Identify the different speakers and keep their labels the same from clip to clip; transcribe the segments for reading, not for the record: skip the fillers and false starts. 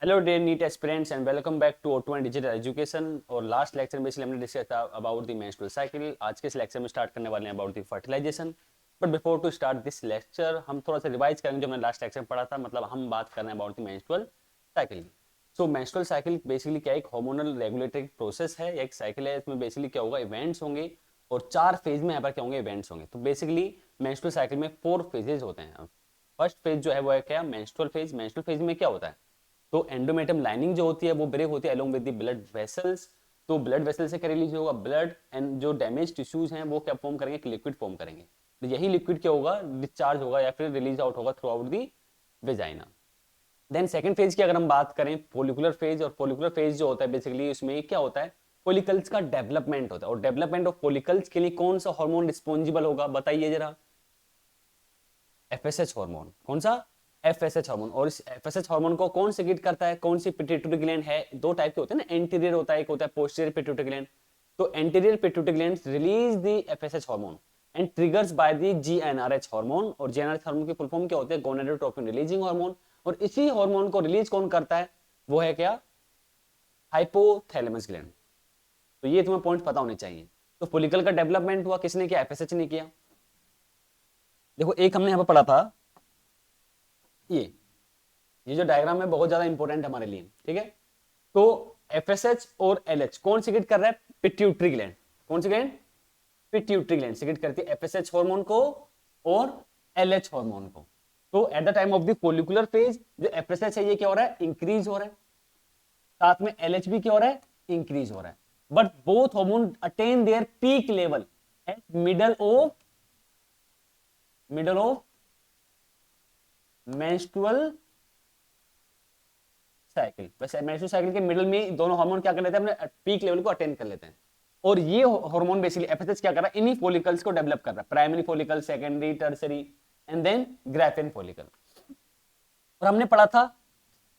Speaker 1: Hello dear NEET aspirants and welcome back to O2 digital education. और last lecture में हमने discuss था about the menstrual cycle. आज के इस लेक्चर में स्टार्ट करने वाले हैं about the fertilisation. But before to start this lecture हम थोड़ा सा रिवाइज करेंगे जो हमने लास्ट लेक्चर में पढ़ा था। मतलब हम बात कर रहे हैं about the menstrual cycle. So menstrual cycle basically क्या एक हार्मोनल रेगुलेटरी प्रोसेस है, एक साइकिल है। इसमें बेसिकली क्या होगा, इवेंट्स होंगे और 4 फेज में यहाँ पर क्या होंगे, इवेंट्स होंगे। तो बेसिकली मेंस्ट्रुअल साइकिल में 4 फेजेस होते हैं। फर्स्ट फेज जो है वो है क्या, मेंस्ट्रुअल फेज। मेंस्ट्रुअल फेज में क्या होता है, तो एंडोमेट्रियम लाइनिंग जो होती है वो ब्रेक होती है along with the blood vessels. तो ब्लड वेसल से क्या रिलीज होगा, ब्लड, एंड जो डैमेज टिश्यूज हैं वो क्या फॉर्म करेंगे, लिक्विड फॉर्म करेंगे। तो यही लिक्विड क्या होगा, डिस्चार्ज होगा या फिर रिलीज आउट होगा through out the vagina. Then second phase की अगर हम बात करें, फोलिकुलर फेज। और फोलिकुलर फेज जो होता है बेसिकली उसमें क्या होता है, फोलिकल्स का डेवलपमेंट होता है। और डेवलपमेंट ऑफ फोलिकल्स के लिए कौन सा हार्मोन रिस्पॉन्सिबल होगा, बताइए जरा। FSH hormone. कौन सा, एफएसएच हार्मोन। और इस एफएसएच हार्मोन को कौन सिक्रीट करता है, कौन सी पिट्यूटरी ग्लैंड है। दो टाइप के होते हैं ना, एंटीरियर होता है, एक होता है पोस्टीरियर पिट्यूटरी ग्लैंड। तो anterior pituitary gland release the FSH hormone and triggers by the GnRH hormone. और जीएनआरएच हार्मोन की फुल फॉर्म क्या होती है, गोनाडोट्रोपिन रिलीजिंग हार्मोन। और इसी हार्मोन को रिलीज कौन करता है, वो है क्या, हाइपोथैलेमस ग्लैंड। तो ये तुम्हें पॉइंट पता होने चाहिए। तो फोलिकल का डेवलपमेंट हुआ किसने किया, एफएसएच ने किया। देखो एक हमने यहां पर पढ़ा था, ये जो डायग्राम है बहुत ज्यादा इंपॉर्टेंट है हमारे लिए, ठीक है। तो एफएसएच और एलएच कौन सिक्रेट कर रहा है, पिट्यूटरी ग्लैंड। कौन सी ग्लैंड, पिट्यूटरी ग्लैंड सिक्रेट करती है एफएसएच हार्मोन को और एलएच हार्मोन को। तो at the time of the follicular phase जो एफएसएच है ये क्या हो रहा है, इंक्रीज हो रहा है, साथ में एलएच भी क्या हो रहा है, इंक्रीज हो रहा है। But both hormone attain there peak level eight middle of menstrual cycle. वैसे मेंस्ट्रुअल साइकिल के मिडिल में दोनों हार्मोन क्या कर लेते हैं, अपने पीक लेवल को अटेन कर लेते हैं। और ये हार्मोन बेसिकली एफएसएच क्या कर रहा है, इन्हीं फॉलिकल्स को डेवलप कर रहा है, primary follicle, secondary, tertiary and then Graafian follicle. और हमने पढ़ा था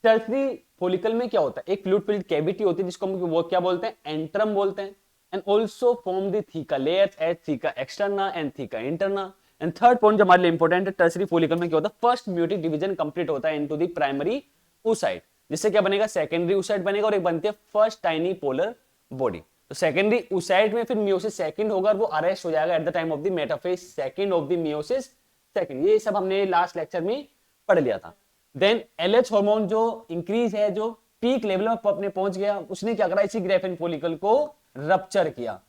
Speaker 1: टर्सरी फॉलिकल में क्या होता है, एक फ्लूइड फिल्ड कैविटी होती है जिसको हम वो क्या बोलते हैं, एंट्रम बोलते हैं। And also form the theca layers as theca externa and theca interna. And third point जो हमारे लिए इंपॉर्टेंट है, टर्सरी फॉलिकल में क्या होता है, फर्स्ट म्यूटिक डिवीजन कंप्लीट होता है इनटू द प्राइमरी oocyte, जिससे क्या बनेगा, सेकेंडरी oocyte बनेगा। और एक बनती है फर्स्ट टाइनी पोलर बॉडी। तो सेकेंडरी oocyte में फिर मियोसिस सेकंड होगा और वो अरेस्ट हो जाएगा at the time of the metaphase second of the meiosis second. ये सब हमने लास्ट लेक्चर में पढ़ लिया था। देन एलएच हार्मोन जो इंक्रीज है, जो पीक लेवल में अपने पहुंच गया, उसने क्या करा, इसी ग्राफिन फॉलिकल को रप्चर किया।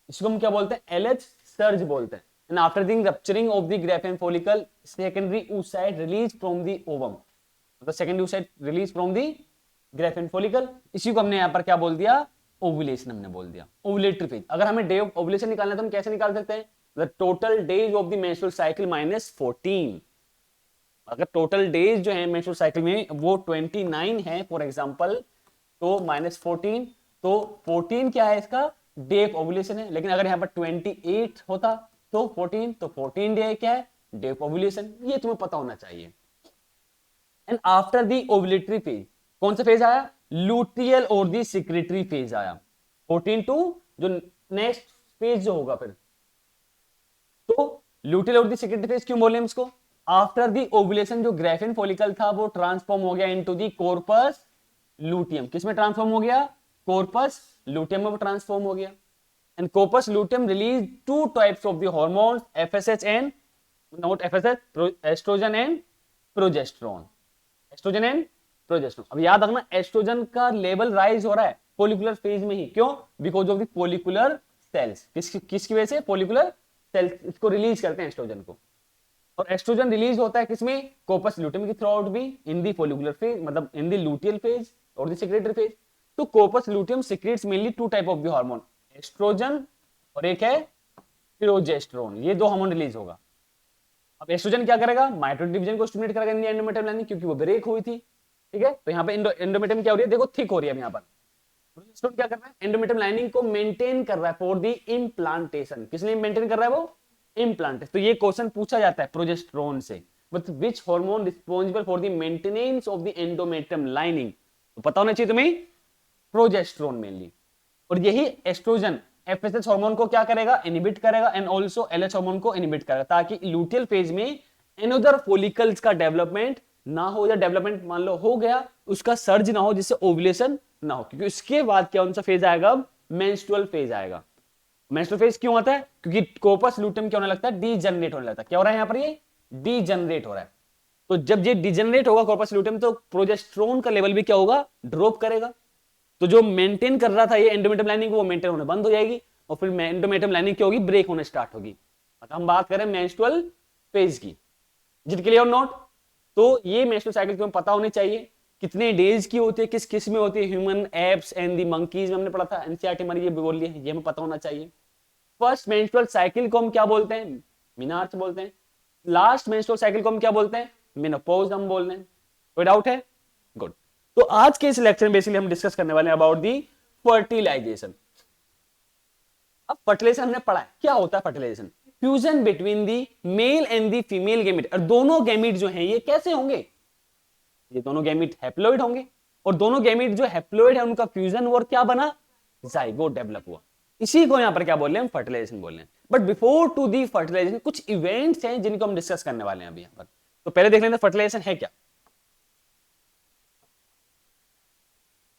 Speaker 1: इसको हम क्या बोलते हैं, एलएच सर्ज बोलते हैं। And after the rupturing of the Graafian follicle secondary oocyte release from the ovum, मतलब secondary oocyte release from the Graafian follicle. इसी को हमने यहां पर क्या बोल दिया, ओवुलेशन हमने बोल दिया, ओवुलेटरी फेज। अगर हमें डे ऑफ ओवुलेशन निकालना है तो हम कैसे निकाल सकते हैं, the total days of the menstrual cycle minus 14। अगर टोटल डेज जो है मेंस्ट्रुअल साइकिल में वो 29 है फॉर एग्जांपल, तो -14, तो 14 क्या है इसका, डे ऑफ ओवुलेशन है। लेकिन अगर यहां पर 28 होता तो 14, तो 14 डे क्या है, डे ऑफ ओवुलेशन। ये तुम्हें पता होना चाहिए। And after the ovulatory phase कौन सा फेज आया, लूटियल और दी सिक्रेटरी फेज आया। 14 टू जो नेक्स्ट फेज जो होगा फिर, तो लूटियल और दी सिक्रेटरी फेज क्यों बोले हम इसको, आफ्टर दी ओवुलेशन जो ग्राफिन फॉलिकल था वो ट्रांसफॉर्म हो गया इनटू दी कॉर्पस लूटियम। किसमें ट्रांसफॉर्म हो गया, कॉर्पस लूटियम में ट्रांसफॉर्म हो गया। And corpus luteum release two types of the hormones, FSH and not FSH, estrogen and progesterone. Estrogen and progesterone. अब याद रखना एस्ट्रोजन का लेवल राइज हो रहा है फोलिकुलर फेज में ही, क्यों, because of the follicular cells. किसकी वजह से, फोलिकुलर सेल्स इसको रिलीज करते हैं एस्ट्रोजन को। और एस्ट्रोजन रिलीज होता है किसमें, कोपस ल्यूटियम की थ्रू आउट भी इन दी फोलिकुलर फेज, मतलब इन दी लूटियल फेज और दी सिक्रेटरी फेज। तो corpus luteum secretes mainly two type of the hormone, estrogen और एक है प्रोजेस्टेरोन। ये दो हार्मोन रिलीज होगा। अब एस्ट्रोजन क्या करेगा, माइटोटिक डिवीजन को स्टिमुलेट करेगा इन दी एंडोमेट्रियम लाइनिंग, क्योंकि वो ब्रेक हुई थी, ठीक है। तो यहाँ पे एंडोमेट्रियम क्या हो रही है, देखो थिक हो रही है यहाँ पर। प्रोजेस्टेरोन क्या कर रहा है, एंडोमेट्रियम लाइनिंग को मेंटेन कर रहा है फॉर दी इम्प्लांटेशन। किस लिए मेंटेन कर रहा है वो, इम्प्लांट। तो ये क्वेश्चन पूछा जाता है प्रोजेस्टेरोन से, but which hormone responsible for the maintenance of the endometrium lining, तो पता होना चाहिए तुम्हें, प्रोजेस्टेरोन मेनली। और यही एस्ट्रोजन एफएसएच हार्मोन को क्या करेगा, इनहिबिट करेगा, एंड आल्सो एलएच हार्मोन को इनहिबिट करेगा, ताकि लूटियल फेज में एनोदर फॉलिकल्स का डेवलपमेंट ना हो, या डेवलपमेंट मान लो हो गया उसका सर्ज ना हो, जिससे ओव्यूलेशन ना हो, क्योंकि उसके बाद क्या कौन सा फेज आएगा, अब मेंस्ट्रुअल फेज आएगा। मेंस्ट्रुअल फेज क्यों आता है, क्योंकि कोर्पस लूटेम क्या होने लगता है, डीजनरेट होने लगता है। क्या हो रहा है यहाँ पर, ये डीजनरेट हो रहा है। तो जब ये डिजनरेट होगा कॉर्पस लूटेम, तो प्रोजेस्टेरोन का लेवल भी क्या होगा, ड्रॉप करेगा। तो जो मेंटेन कर रहा था ये एंडोमेट्रियम लाइनिंग, वो मेंटेन होने बंद हो जाएगी, और फिर एंडोमेट्रियम लाइनिंग क्या होगी, ब्रेक होने स्टार्ट होगी। मतलब हम बात करें मेंस्ट्रुअल फेज की। इज इट क्लियर और नॉट? तो ये मेंस्ट्रुअल साइकिल तुम्हें पता होनी चाहिए, कितने डेज की होती है, किस किस में होती है, human, apps and the monkeys में हमने पढ़ा था, एनसीईआरटी हमारी ये बोल लिया है, ये हमें पता होना चाहिए। फर्स्ट मेंस्ट्रुअल साइकिल को हम क्या बोलते हैं, मीनार्च बोलते हैं। लास्ट मेंस्ट्रुअल साइकिल को हम क्या बोलते हैं, मेनोपॉज हम बोलते हैं। कोई डाउट है? गुड। तो आज के इस लेक्चर में बेसिकली हम डिस्कस करने वाले हैं अबाउट दी फर्टिलाइजेशन। अब फर्टिलाइजेशन हमने पढ़ा है, क्या होता है fertilisation, fusion between the male and the female gamete. और दोनों गैमीट जो हैं ये कैसे होंगे, ये दोनों गैमीट हैप्लॉइड होंगे, और दोनों गैमीट जो हैप्लॉइड है उनका फ्यूजन और क्या बना, जाइगोट डेवलप हुआ। इसी को यहां पर क्या बोल रहे हैं, हम फर्टिलाइजेशन बोल रहे हैं। But before to the fertilisation कुछ इवेंट्स हैं जिनको हम डिस्कस करने वाले हैं अभी यहां पर। तो पहले देख लेते हैं फर्टिलाइजेशन है क्या।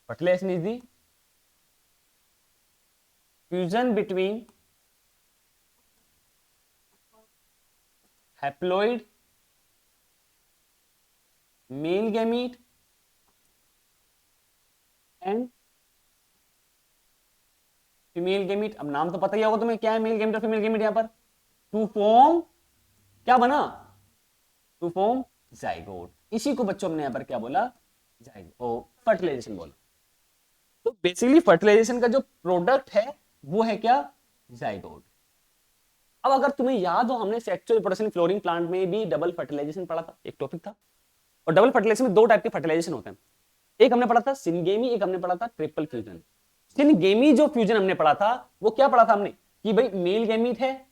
Speaker 1: Fertilisation is the fusion between haploid male gamete and female gamete. अब नाम तो पता ही होगा तुम्हें, क्या है मेल गैमीट और फीमेल गैमीट, यहां पर टू फॉर्म क्या बना, टू फॉर्म जाइगोट। इसी को बच्चों हमने यहां पर क्या बोला, जाइगोट, फर्टिलाइजेशन बोला। तो बेसिकली फर्टिलाइजेशन का जो प्रोडक्ट है वो है क्या, जाइगोट। अब अगर तुम्हें याद हो, हमने सेक्सुअल रिप्रोडक्शन फ्लोरिंग प्लांट में भी डबल फर्टिलाइजेशन पढ़ा था, एक टॉपिक था। और डबल फर्टिलाइजेशन में दो टाइप के फर्टिलाइजेशन होते हैं, एक हमने पढ़ा था सिनगेमी, एक हमने पढ़ा था ट्रिपल फ्यूजन। सिनगेमी जो फ्यूजन हमने पढ़ा था, वो क्या पढ़ा था हमने, कि भाई मेल गैमीट है,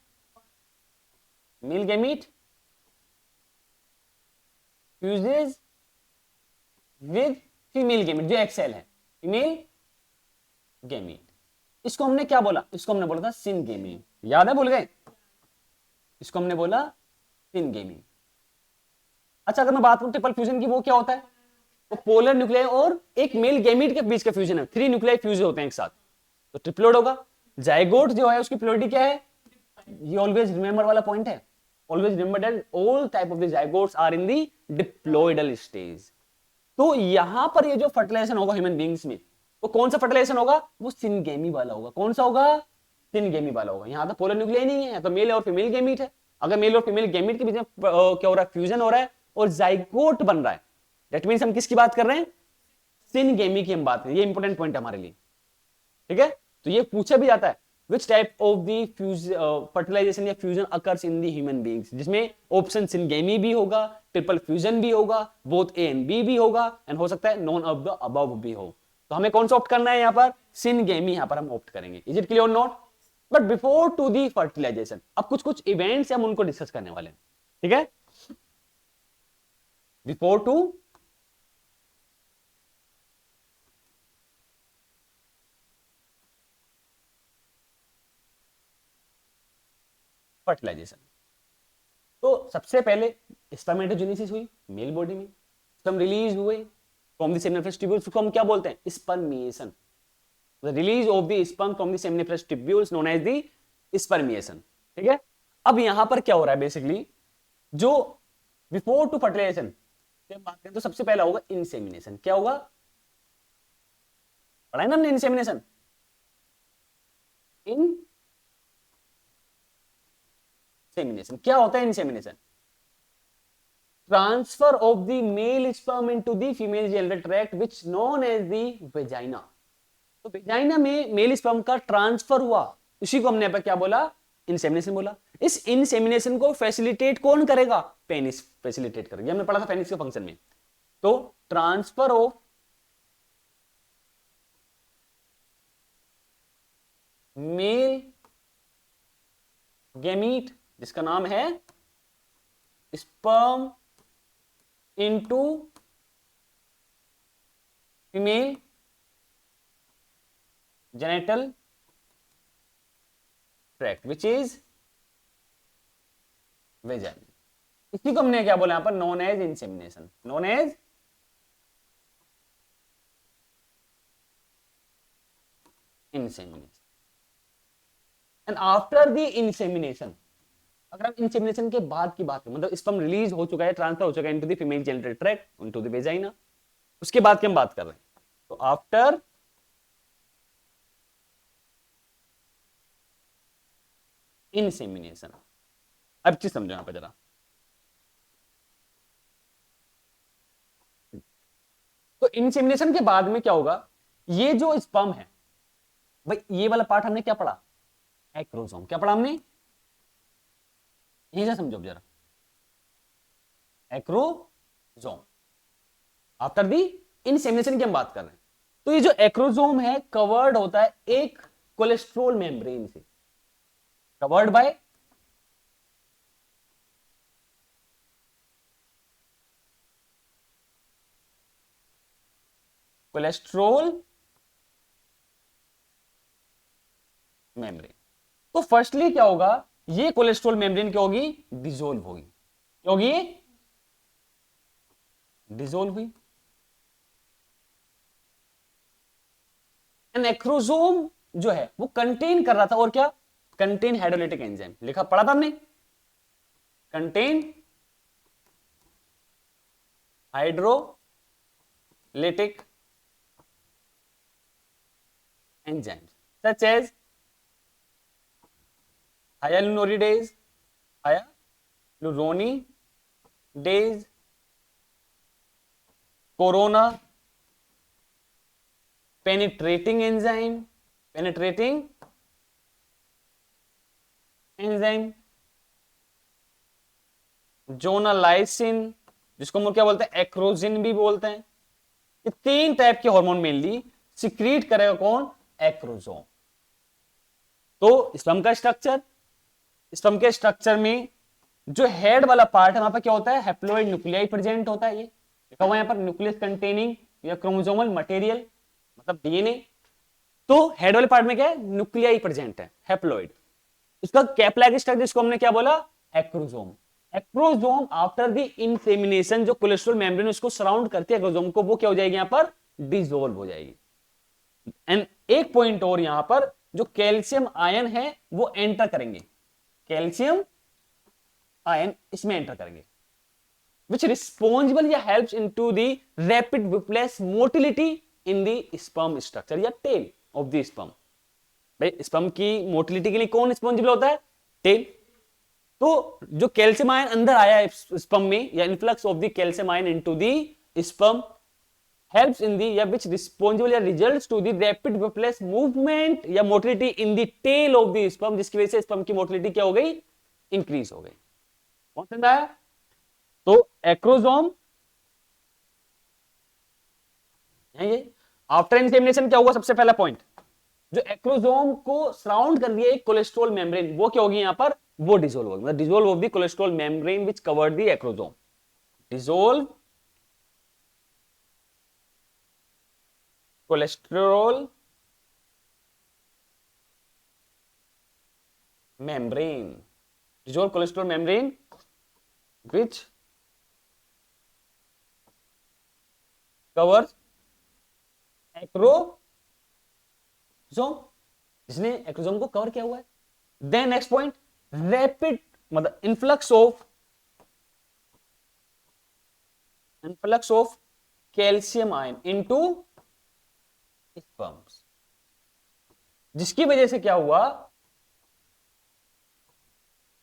Speaker 1: male gamete fuses with female gamete, जो एक्सेल है, फीमेल गैमीट। इसको हमने क्या बोला, इसको हमने बोला था सिनगेमी। याद है, भूल गए? इसको हमने बोला सिनगेमी। अच्छा, अगर मैं बात करूं ट्रिपल फ्यूजन की, वो क्या होता है, वो पोलर न्यूक्लियाई और एक मेल गैमीट के बीच का फ्यूजन है, 3 न्यूक्लियाई फ्यूज होते हैं एक साथ, तो ट्रिप्लोइड होगा। जाइगोट जो है उसकी प्योरिटी क्या है, ये ऑलवेज रिमेंबर वाला पॉइंट है, always remember that all type of the zygotes are in the diploidal stage. तो यहां पर ये जो फर्टिलाइजेशन होगा ह्यूमन बींग्स में, वो कौन सा फर्टिलाइजेशन होगा, वो सिनगेमी वाला होगा। कौन सा होगा, सिनगेमी वाला होगा। यहां तो पोलर न्यूक्लियाई नहीं है, तो मेल और फीमेल गैमीट है। अगर मेल और फीमेल गैमीट के बीच में क्या हो रहा है, फ्यूजन हो रहा है और जाइगोट बन रहा है, दैट मींस हम किसकी बात कर रहे हैं, सिनगेमी की हम बात करें। ये इंपॉर्टेंट पॉइंट है हमारे लिए, ठीक है। तो ये पूछा भी जाता है, which type of the fertilization या fusion occurs in the human beings, जिसमें ऑप्शन सिनगेमी भी होगा, ट्रिपल फ्यूजन भी होगा, बोथ ए एंड बी भी होगा, एंड हो सकता है नॉन ऑफ द अबव भी हो। तो हमें कौन सा ऑप्ट करना है, यहां पर सिनगेमी, यहां पर हम ऑप्ट करेंगे। इज इट क्लियर और not? But before to the fertilisation, अब कुछ कुछ इवेंट्स हम उनको डिस्कस करने वाले हैं, ठीक है। बिफोर टू फर्टिलाइजेशन, तो सबसे पहले स्पर्मेटोजेनेसिस हुई मेल बॉडी में, स्पर्म रिलीज हुए फ्रॉम द सेमिनिफरस ट्यूब्यूल्स, उसको हम क्या बोलते हैं, spermiation. The release of the sperm from the seminiferous tubules known as the spermiation, ठीक है। अब यहां पर क्या हो रहा है, बेसिकली जो बिफोर टू फर्टिलाइजेशन बात करें, तो सबसे पहला होगा इंसेमिनेशन। क्या होगा, पढ़ा है ना हमने, इंसेमिनेशन, इंसेमिनेशन क्या होता है, insemination transfer of the male sperm into the female genital tract which known as the vagina. तो वेजाइना में मेल स्पर्म का ट्रांसफर हुआ, इसी को हमने यहाँ पर क्या बोला, इंसेमिनेशन बोला। इस इंसेमिनेशन को फैसिलिटेट कौन करेगा, पेनिस फैसिलिटेट करेगा, हमने पढ़ा था पेनिस के फंक्शन में। तो ट्रांसफर ऑफ मेल गैमीट, जिसका नाम है sperm into female genital tract which is vagina, इसी को हमने क्या बोला यहां पर, known as insemination, known as insemination. And after the insemination, अगर हम इंसेमिनेशन के बाद की बात करें, मतलब स्पर्म रिलीज हो चुका है, ट्रांसफर हो चुका है into the female genital tract, into the vagina, उसके बाद की हम बात कर रहे हैं। तो आफ्टर इंसेमिनेशन, अब चीज समझो यहां पर जरा। तो इंसेमिनेशन के बाद में क्या होगा, ये जो स्पर्म है भाई, ये वाला पार्ट हमने क्या पढ़ा, एक्रोसोम, क्या पढ़ा हमने, यही से समझो जरा, एक्रोसोम। आफ्टर दी इंसेमिनेशन की हम बात कर रहे हैं। तो ये जो एक्रोसोम है कवर्ड होता है एक कोलेस्ट्रॉल मेम्ब्रेन से, कवर्ड बाय कोलेस्ट्रॉल मेम्ब्रेन। तो फर्स्टली क्या होगा, ये कोलेस्ट्रॉल मेम्ब्रेन क्या होगी, डिसोल्व होगी, क्या होगी, डिसोल्व हुई। एक्रोसोम जो है वो कंटेन कर रहा था, और क्या, कंटेन हाइड्रोलाइटिक एंजाइम, लिखा पढ़ा था हमने, contain hydrolytic enzymes such as hyaluronidases, hyaluronidase, corona penetrating enzyme, penetrating enzyme, zonalysin, जिसको हम क्या बोलते हैं, एक्रोजिन भी बोलते हैं। ये तीन टाइप के हार्मोन मेनली सिक्रीट करेगा कौन, एक्रोसोम। तो स्पर्म का स्ट्रक्चर, स्पर्म के स्ट्रक्चर में जो हेड वाला पार्ट है वहां पर क्या होता है, हैप्लॉइड न्यूक्लियाई प्रेजेंट होता है, ये लिखा हुआ है यहाँ पर, न्यूक्लियस कंटेनिंग या क्रोमोसोमल मटेरियल, मतलब डीएनए। तो हेड वाले पार्ट में क्या है, न्यूक्लियाई प्रेजेंट है, हैप्लॉइड। इसका कैप-लाइक स्ट्रक्चर, जिसको हमने क्या बोला, acrosome. Acrosome after the insemination, जो कोलेस्ट्रॉल मेम्ब्रेन उसको सराउंड करती है एक्रोसोम को, वो क्या हो जाएगी यहां पर, डिसॉल्व हो जाएगी। एंड एक पॉइंट और, यहां पर जो कैल्शियम आयन है वो एंटर करेंगे, कैल्शियम आयन इसमें एंटर करेंगे, which responsible या helps into the rapid whiplash motility in the sperm structure या tail of the sperm। भाई स्पर्म की मोटिलिटी के लिए कौन रिस्पॉन्सिबल होता है, टेल। तो जो कैल्शियम आयन अंदर आया है स्पर्म में, या influx of the calcium ion into the sperm helps in the या which responsible या results to the rapid whiplash movement या motility in the tail of the sperm, जिसकी वजह से स्पर्म की मोटिलिटी क्या हो गई, इंक्रीज हो गई। कौन समझ आया। तो एक्रोसोम ये आफ्टर इंसेमिनेशन क्या होगा, सबसे पहला पॉइंट, जो एक्रोसोम को सराउंड कर दिया एक कोलेस्ट्रॉल मेम्ब्रेन, वो क्या होगी यहां पर, वो डिसोल्व होगी, मतलब dissolve of the cholesterol membrane which covered the acrosome, dissolve cholesterol membrane, dissolve cholesterol membrane which covers acrosome, जिसने एक्रोसोम को कवर किया हुआ है। देन नेक्स्ट पॉइंट, रैपिड मतलब influx of calcium ion into sperms, जिसकी वजह से क्या हुआ,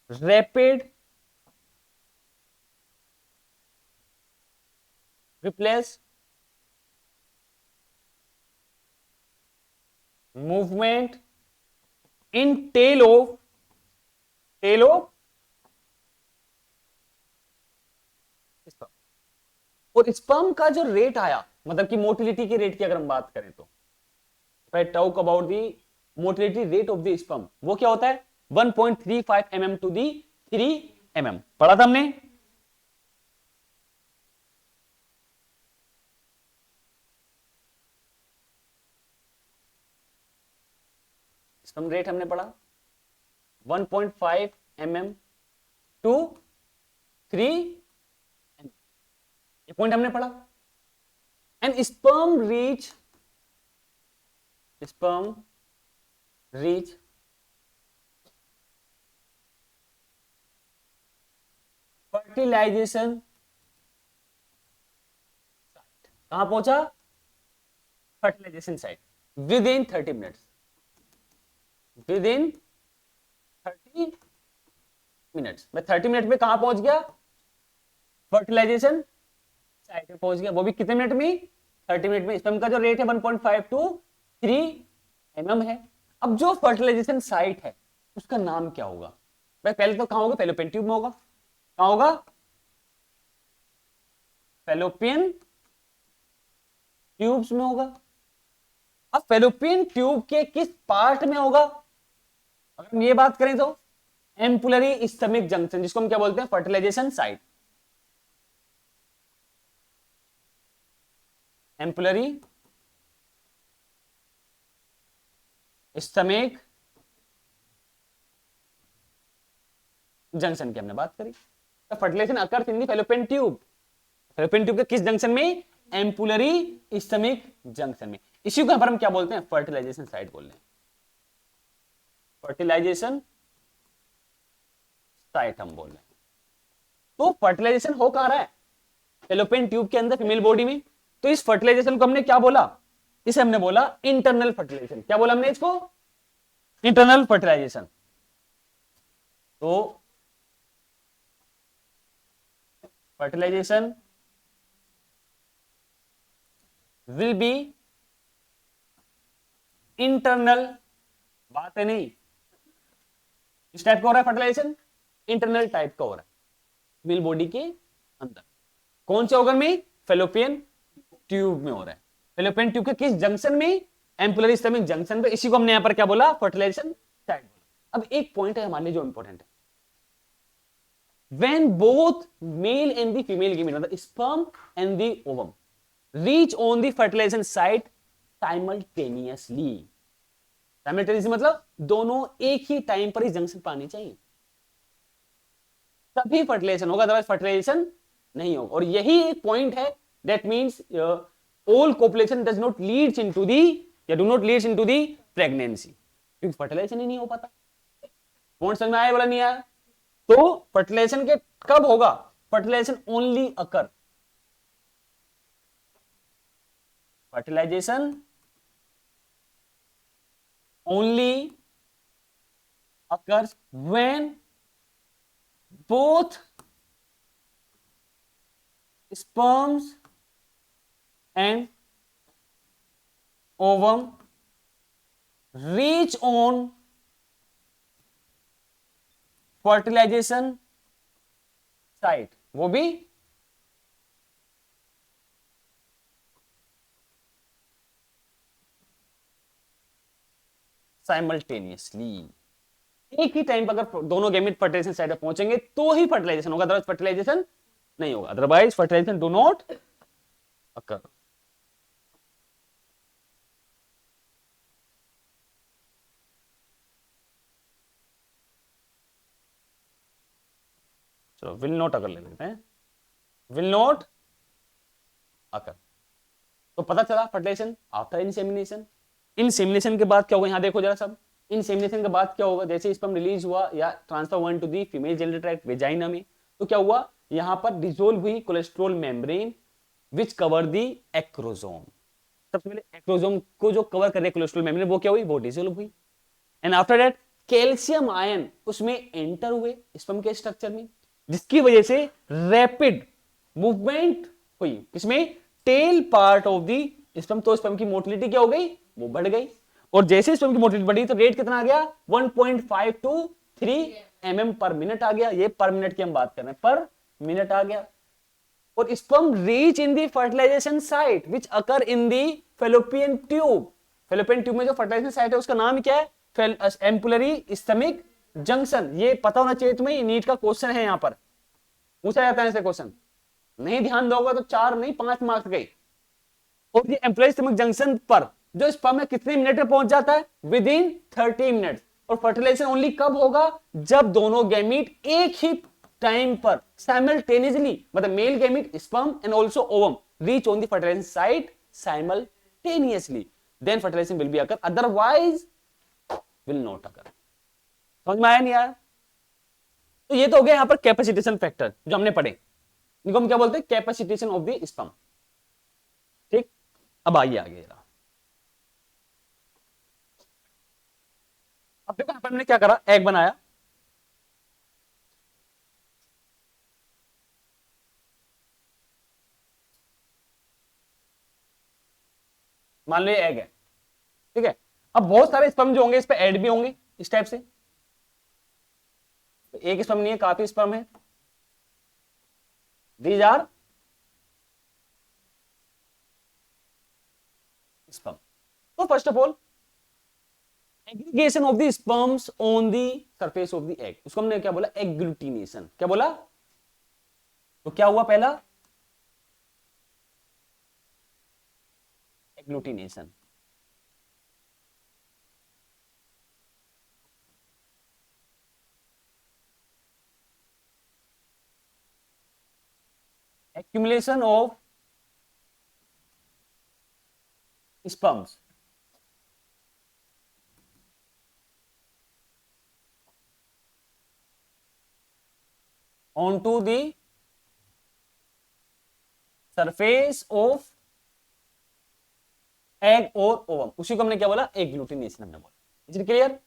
Speaker 1: rapid replace movement in tail of sperm. और स्पर्म का जो रेट आया, मतलब कि मोटिलिटी की रेट की अगर हम बात करें तो, if I talk about the motility rate of the sperm, वो क्या होता है 1.35 mm to the 3 mm, पढ़ा था हमने। स्पर्म रेट हमने पढ़ा 1.5 mm to 3 mm, ये पॉइंट हमने पढ़ा। एंड स्पर्म रीच फर्टिलाइजेशन, कहां पहुंचा? Fertilisation site within 30 minutes, within 30 minutes. मैं 30 मिनट में कहां पहुंच गया? फर्टिलाइजेशन साइट पे पहुंच गया, वो भी कितने मिनट में? 30 मिनट में। स्पर्म का जो रेट है 1.5 to 3 mm है। अब जो फर्टिलाइजेशन साइट है उसका नाम क्या होगा? भाई पहले तो कहां होगा? फैलोपियन ट्यूब में होगा। कहां होगा? फैलोपियन ट्यूब्स में होगा। अब फैलोपियन ट्यूब के किस पार्ट में होगा? अगर हम ये बात करें तो एम्पुलरी स्टमक जंक्शन, जिसको हम क्या बोलते हैं? Fertilisation site. Ampullary isthmic junction की हमने बात करी। तो fertilisation occurs in the fallopian tube. Fallopian tube के किस जंक्शन में? एम्पुलरी स्टमक जंक्शन में। इसी को यहां पर हम क्या बोलते हैं? फर्टिलाइजेशन साइट बोल रहे हैं। फर्टिलाइजेशन साइट हम बोल रहे हैं। तो फर्टिलाइजेशन हो कहां रहा है? फैलोपियन ट्यूब के अंदर, फीमेल बॉडी में। तो इस फर्टिलाइजेशन को हमने क्या बोला? इसे हमने बोला इंटरनल फर्टिलाइजेशन। क्या बोला हमने इसको? Internal fertilisation. तो फर्टिलाइजेशन विल बी इंटरनल, बात है नहीं इस टाइप का हो रहा है फर्टिलाइजेशन, इंटरनल टाइप का हो रहा है फीमेल बॉडी के अंदर। कौन से ऑर्गन में? फैलोपियन ट्यूब में हो रहा है। फैलोपियन ट्यूब के किस जंक्शन में? एम्पुलरी स्टमक जंक्शन पे। इसी को हमने यहां पर क्या बोला? फर्टिलाइजेशन साइट बोला। अब एक पॉइंट है हमारे लिए जो इंपॉर्टेंट है, when both male and the female gamete, मतलब sperm and the ovum reach on the fertilization site simultaneously। simultaneously मतलब दोनों एक ही टाइम पर इस जंक्शन पर आने चाहिए, तभी फर्टिलाइजेशन होगा, अदरवाइज फर्टिलाइजेशन नहीं होगा। और यही एक पॉइंट है, that means all copulation does not leads into the या do not leads into the pregnancy, क्योंकि फर्टिलाइजेशन ही नहीं हो पाता। पॉइंट समझ में आया बोला नहीं आया? तो फर्टिलाइजेशन के कब होगा? Fertilisation only occur, fertilisation only occurs when both sperms and ovum reach on fertilization site, वो भी साइमल्टेनियसली, एक ही टाइम पर अगर दोनों गैमेट फर्टिलाइजेशन साइट पर पहुंचेंगे तो ही फर्टिलाइजेशन होगा, अदरवाइज फर्टिलाइजेशन नहीं होगा, otherwise fertilisation do not occur. चलो विल नॉट अकर ले लेते हैं, विल नॉट अकर। तो पता चला फर्टिलाइजेशन आफ्टर इंसेमिनेशन। इंसेमिनेशन के बाद क्या होगा? यहां देखो जरा सब, इंसेमिनेशन के बाद क्या होगा? जैसे स्पर्म रिलीज हुआ या transfer one to the female genital tract vagina में, तो क्या हुआ? यहां पर डिसोल्व हुई cholesterol membrane which cover the acrosome. सबसे पहले एक्रोसोम को जो कवर कर रहे कोलेस्ट्रॉल मेम्ब्रेन, वो क्या हुई? वो डिसोल्व हुई। And after that calcium ion उसमें एंटर हुए स्पर्म के स्ट्रक्चर में, जिसकी वजह से रैपिड मूवमेंट हुई किसमें? Tail part of the sperm. तो स्पर्म की मोटिलिटी क्या हो गई? वो बढ़ गई। और जैसे स्पर्म की मोटिलिटी बढ़ी तो रेट कितना आ गया? 1.5 to 3 mm पर मिनट आ गया। ये पर मिनट की हम बात कर रहे हैं, पर मिनट आ गया। और sperm reach in the fertilisation site which occur in the fallopian tube. Fallopian tube में जो फर्टिलाइजेशन साइट है उसका नाम क्या है? Ampullary isthmic junction. ये पता होना चाहिए तुम्हें, नीट का क्वेश्चन है, यहां पर पूछा जाता है ऐसे क्वेश्चन। नहीं ध्यान दोगे तो 4 नहीं 5 मार्क्स गए। और ये एम्पुलरी स्टमक जंक्शन पर जो स्पर्म है कितने मिनट में पहुंच जाता है? Within 30 minute. और फर्टिलाइजेशन ओनली कब होगा? जब दोनों गैमीट एक ही टाइम पर साइमल्टेनियसली, मतलब male gamete sperm and also ovum reach on the fertilisation site simultaneously, then fertilisation will be occur, otherwise will not occur. समझ में आया नहीं आया? तो ये तो हो गया यहां पर कैपेसिटेशन फैक्टर जो हमने पढ़े, इनको हम क्या बोलते हैं, कैपेसिटेशन ऑफ द स्पर्म। ठीक, अब आइए आगे जरा। अब देखो यहां पर हमने क्या करा, एग बनाया, मान लो ये एग है, ठीक है। अब बहुत सारे स्पर्म जो होंगे इस पे ऐड भी होंगे इस टाइप से, तो एक स्पर्म नहीं है, काफी स्पर्म है, दीज आर स्पर्म। तो first of all aggregation of the sperms on the surface of the egg, उसको हमने क्या बोला, एग्लूटिनेशन। क्या बोला? तो क्या हुआ पहला, agglutination. Accumulation of sperms onto the surface of egg और ओवम, उसी को हमने क्या बोला, एग्लूटिनेशन हमने बोला। Is it clear?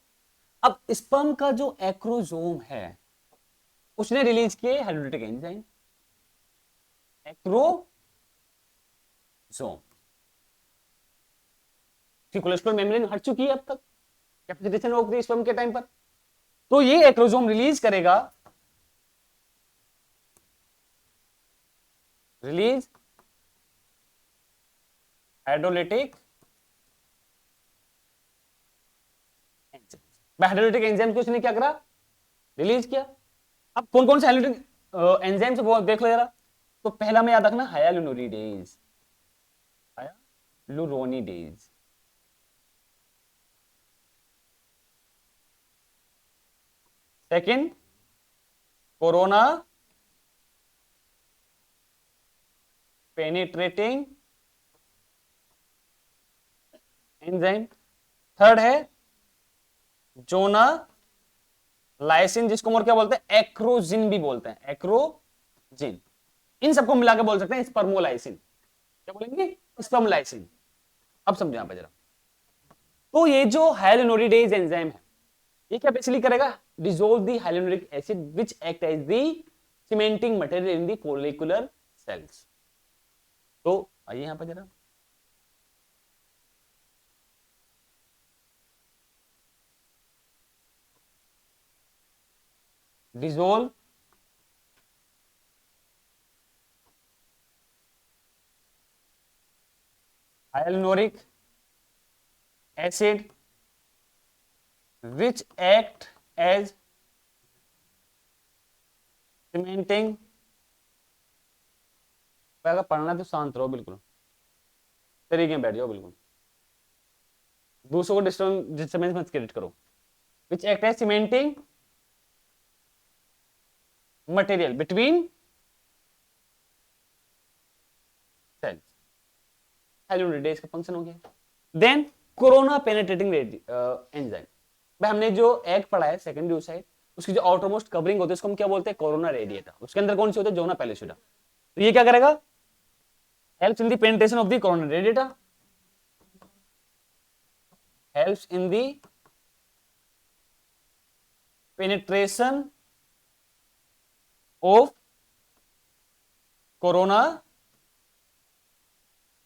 Speaker 1: अब स्पर्म का जो एक्रोजोम है उसने रिलीज किए हाइड्रोलिटिक एंजाइम, एक्रोजोम की कोलेस्ट्रॉल मेम्ब्रेन हट चुकी है अब तक कैपेसिटेशन ऑफ द स्पर्म के टाइम पर, तो ये एक्रोजोम रिलीज करेगा, रिलीज हाइड्रोलिटिक हाइड्रोलिटिक एंजाइम को उसने क्या करा, रिलीज किया। अब कौन कौन से हाइड्रोलिटिक एंजाइम से वो देख लो जरा। तो पहला में याद रखना hyaluronidase, hyaluronidase, second corona penetrating enzyme, third है जोना लाइसिन, जिसको और क्या बोलते हैं, एक्रोजिन भी बोलते हैं, एक्रोजिन। इन सबको मिलाकर बोल सकते हैं स्पर्मोलाइसिन। क्या बोलेंगे, स्पर्मोलाइसिन। अब समझो यहां पर जरा। तो ये जो हाइलोनोरिडेज एंजाइम है ये क्या बेसिकली करेगा, dissolve the hyaluronic acid which act as the cementing material in the follicular cells. तो आइए यहां पर जरा, dissolve hyaluronic acid which act as cementing. अगर पढ़ना तो शांत रहो, बिल्कुल तरीके में बैठ जाओ, बिल्कुल दूसरों को डिस्टर्बेंस मत क्रिएट करो। Which act as cementing material between cells, hyaluronidase का फंक्शन हो गया। देन कोरोना पेनिट्रेटिंग एंजाइम, भाई हमने जो एग पढ़ा है सेकेंडरी oocyte, उसकी जो आउटरमोस्ट कवरिंग होती है उसको हम क्या बोलते हैं, कोरोना रेडिएटा। उसके अंदर कौन सी होती है, जोना पैलिसिडा। तो ये क्या करेगा, helps in the penetration of the corona radiata, helps in the penetration of corona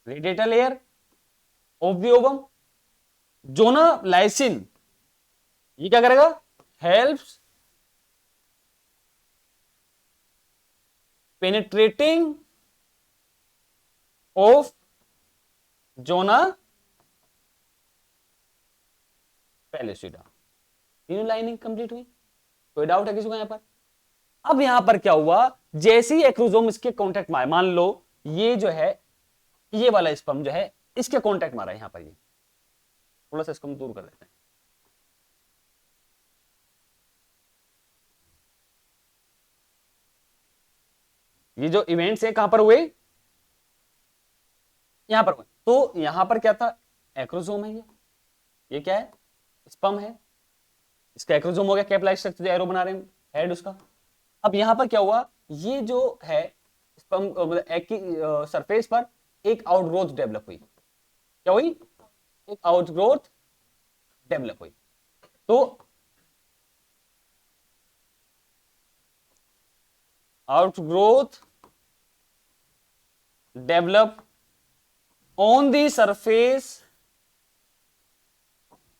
Speaker 1: radiata layer of the ovum. Zona lysin ये क्या करेगा, helps penetrating of zona pellucida. तीनों लाइनिंग कंप्लीट हुई, कोई डाउट है किसी को यहां पर? अब यहां पर क्या हुआ, जैसे ही एक्रोजोम इसके कांटेक्ट में आए, मान लो ये जो है ये वाला स्पर्म जो है इसके कांटेक्ट मारा है यहां पर, ये थोड़ा सा इसको हम दूर कर देते हैं। ये जो इवेंट्स है कहां पर हुए, यहां पर हुए। तो यहां पर क्या था, एक्रोसोम है, ये क्या है, स्पर्म है। इसका एक्रोजोम हो गया, कैपिलरी स्ट्रक्चर, एरो बना रहे हैं हेड उसका। अब यहां पर क्या हुआ, ये जो है स्पर्म मतलब एग की सरफेस पर एक आउटग्रोथ डेवलप हुई। क्या हुई? एक आउटग्रोथ डेवलप हुई। तो outgrowth develop on the surface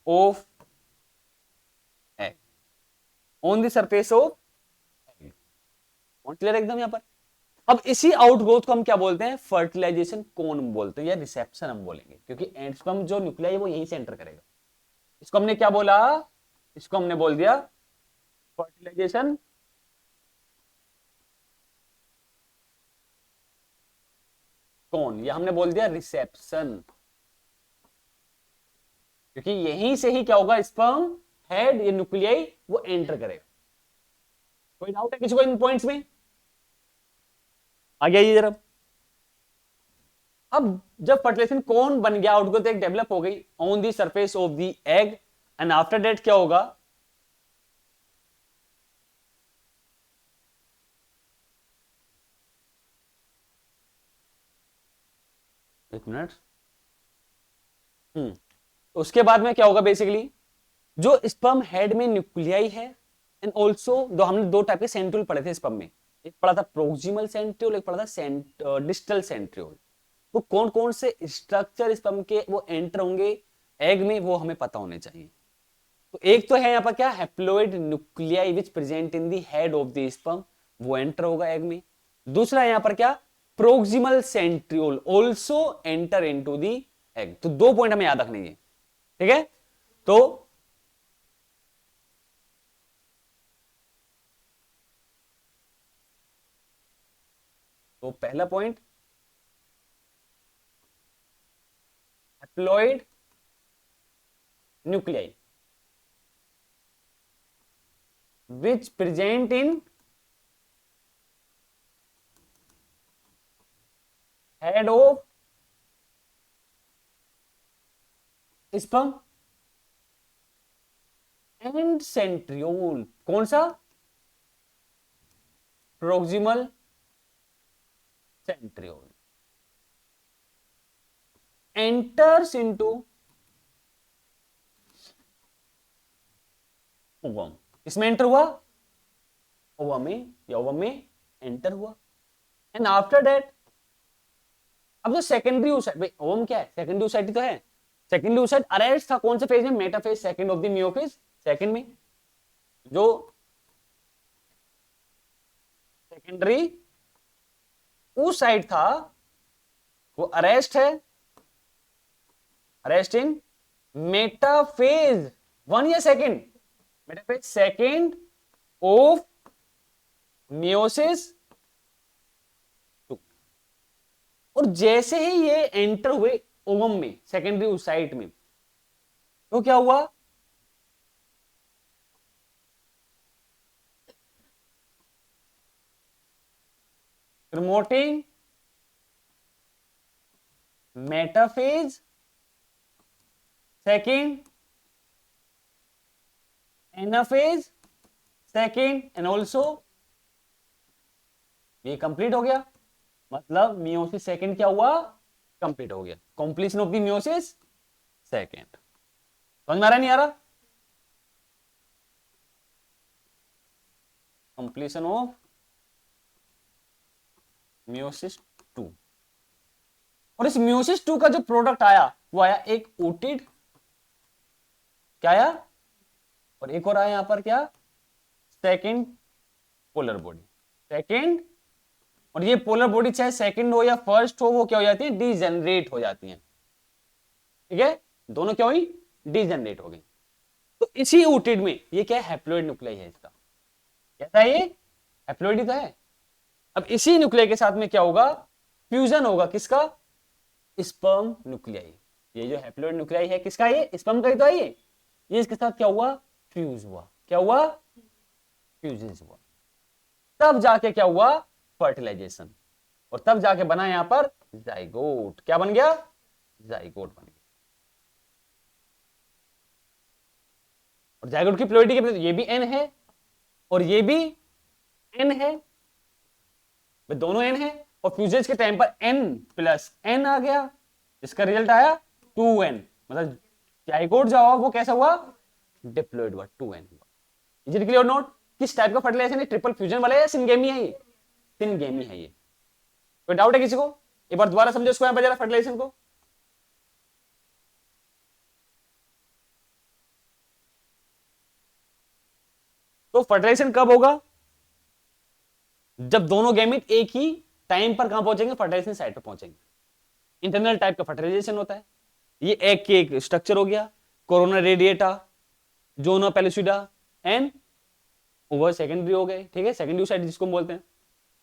Speaker 1: of egg, on the surface of egg. Clear एकदम यहां पर। अब इसी आउटग्रोथ को हम क्या बोलते हैं? फर्टिलाइजेशन कोन बोलते हैं, या रिसेप्शन हम बोलेंगे, क्योंकि एंडस्पर्म जो न्यूक्लियाई है वो यहीं से एंटर करेगा। इसको हमने क्या बोला? इसको हमने बोल दिया फर्टिलाइजेशन कौन, या हमने बोल दिया रिसेप्शन, क्योंकि यहीं से ही क्या होगा, स्पर्म हेड या न्यूक्लियाई वो एंटर करेगा। कोई डाउट है किसी को इन पॉइंट्स में? आगे आइए जरा। अब जब फर्टिलाइजेशन कौन बन गया, आउटग्रोथ एक डेवलप हो गई on the surface of the egg, and after that क्या होगा? एक मिनट। उसके बाद में क्या होगा बेसिकली, जो स्पर्म हेड में न्यूक्लियाई है, एंड ऑल्सो दो हमने दो टाइप के सेंट्रियोल पढ़े थे स्पर्म में, एक पढ़ा था प्रोक्सिमल सेंट्रियोल, एक पढ़ा था डिस्टल सेंट्रियोल। वो कौन कौन से स्ट्रक्चर स्पर्म के वो एंटर होंगे एग में, वो हमें पता होने चाहिए। तो एक तो है यहाँ पर क्या, haploid nuclei which present in the head of the sperm, वो एंटर होगा एग में। दूसरा है यहाँ पर क्या, proximal centriole also enter into the egg. तो दो पॉइंट हमें याद रखने हैं, ठीक है। तो पहला point, haploid nuclei which present in head of sperm and centriole। कौन सा? Proximal centriole enters into ovum. इसमें एंटर हुआ ओवम में, या ओवम में एंटर हुआ, एंड आफ्टर दैट अब जो सेकेंडरी ओसाइट, भाई ओवम क्या है, सेकेंडरी ओसाइट ही तो है। सेकेंडरी ओसाइट अरेस्ट था कौन से फेज में? Metaphase second of the meiophase second में। जो सेकेंडरी ओसाइट था वो अरेस्ट है, अरेस्ट इन मेटाफेज वन या second, metaphase second of meiosis two. और जैसे ही ये एंटर हुए ओवम में, सेकेंडरी ओसाइट में, तो क्या हुआ? Promoting metaphase second, anaphase second, and also ये कंप्लीट हो गया। मतलब मियोसिस सेकंड क्या हुआ? कंप्लीट हो गया, completion of the meiosis second. समझ में आ रहा नहीं आ रहा? Completion of meiosis two. और इस मियोसिस टू का जो प्रोडक्ट आया वो आया एक ओटिड, क्या आया? और एक और आया यहां पर क्या, सेकंड पोलर बॉडी, सेकंड। और ये पोलर बॉडी चाहे सेकंड हो या फर्स्ट हो, वो क्या हो जाती है? डीजनरेट हो जाती है, ठीक है। दोनों क्या हुई? डीजनरेट हो गई। तो इसी ओटिड में ये क्या है? हैप्लोइड न्यूक्लियाई है इसका। कैसा है ये? हैप्लोइड ही तो है। अब इसी न्यूक्लियाई के साथ में क्या होगा? फ्यूजन होगा, किसका? Sperm nuclei. ये जो हैप्लोइड न्यूक्लियाई है किसका? ये स्पर्म का ही तो है ये इसके साथ क्या हुआ? फ्यूज हुआ। क्या हुआ? फ्यूजन हुआ। तब जाके क्या हुआ? फर्टिलाइजेशन। और तब जाके बना यहां पर जाइगोट। क्या बन गया? जाइगोट बन गया। और जायगोट की प्लोरिटी क्या, ये भी n है और ये भी n है, दोनों n है, और फ्यूजेज के टाइम पर n प्लस n आ गया, इसका रिजल्ट आया 2n, मतलब जायगोट जो हुआ वो कैसा हुआ, डिप्लॉइड हुआ, 2n हुआ। Is it clear note? किस टाइप का फर्टिलाइजेशन है, ट्रिपल फ्यूजन वाला है या सिंगेमी है, ये सिंगेमी है। ये कोई डाउट है किसी को? एक बार दोबारा समझो इसको, यहां पर जरा फर्टिलाइजेशन को। तो फर्टिलाइजेशन कब होगा, जब दोनों गैमेट एक ही टाइम पर कहां पहुंचेंगे, फर्टिलाइजेशन साइट पर पहुंचेंगे। इंटरनल टाइप का फर्टिलाइजेशन होता है। ये एग के एक स्ट्रक्चर हो गया, corona radiata, zona pellucida and over secondary हो गए, ठीक है, सेकेंडरी साइड जिसको हम बोलते हैं।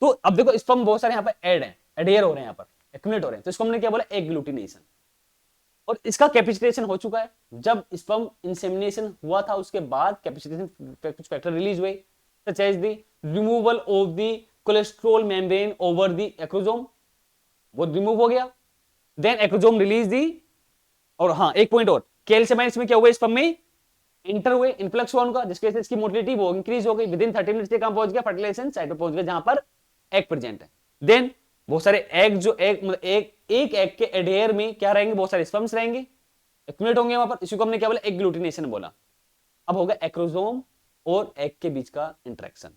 Speaker 1: तो अब देखो स्पर्म बहुत सारे यहां पर ऐड हैं, एडियर हो रहे हैं, यहां पर एक्यूमुलेट हो रहे हैं, तो इसको हमने क्या बोला, एग ग्लूटिनेशन। और इसका कैपेसिटेशन हो चुका है, जब स्पर्म इंसेमिनेशन हुआ था उसके बाद कैपेसिटेशन कुछ फैक्टर रिलीज हुए, such as the removal of the cholesterol membrane over the acrosome, वो रिमूव हो गया, देन एक्रोसोम रिलीज दी। और हाँ एक पॉइंट और, कैल्शियम इसमें क्या हुआ, स्पर्म में इंटर हुए, इन्फ्लक्स हुआ उनका, जिसकी वजह से इसकी मोटिलिटी वो इंक्रीज हो गई, विद इन 30 मिनट्स कहां पहुंच गया, फर्टिलाइजेशन साइट पे पहुंच गया जहां पर एग प्रेजेंट है। देन बहुत सारे एग, जो एग मतलब एक एग के एडेयर में क्या रहेंगे, बहुत सारे स्पर्म्स रहेंगे, एक्यूमुलेट होंगे वहां पर, इसी को हमने क्या बोला, एग ग्लूटिनेशन बोला। अब होगा एक्रोसोम और एग के बीच का इंटरेक्शन,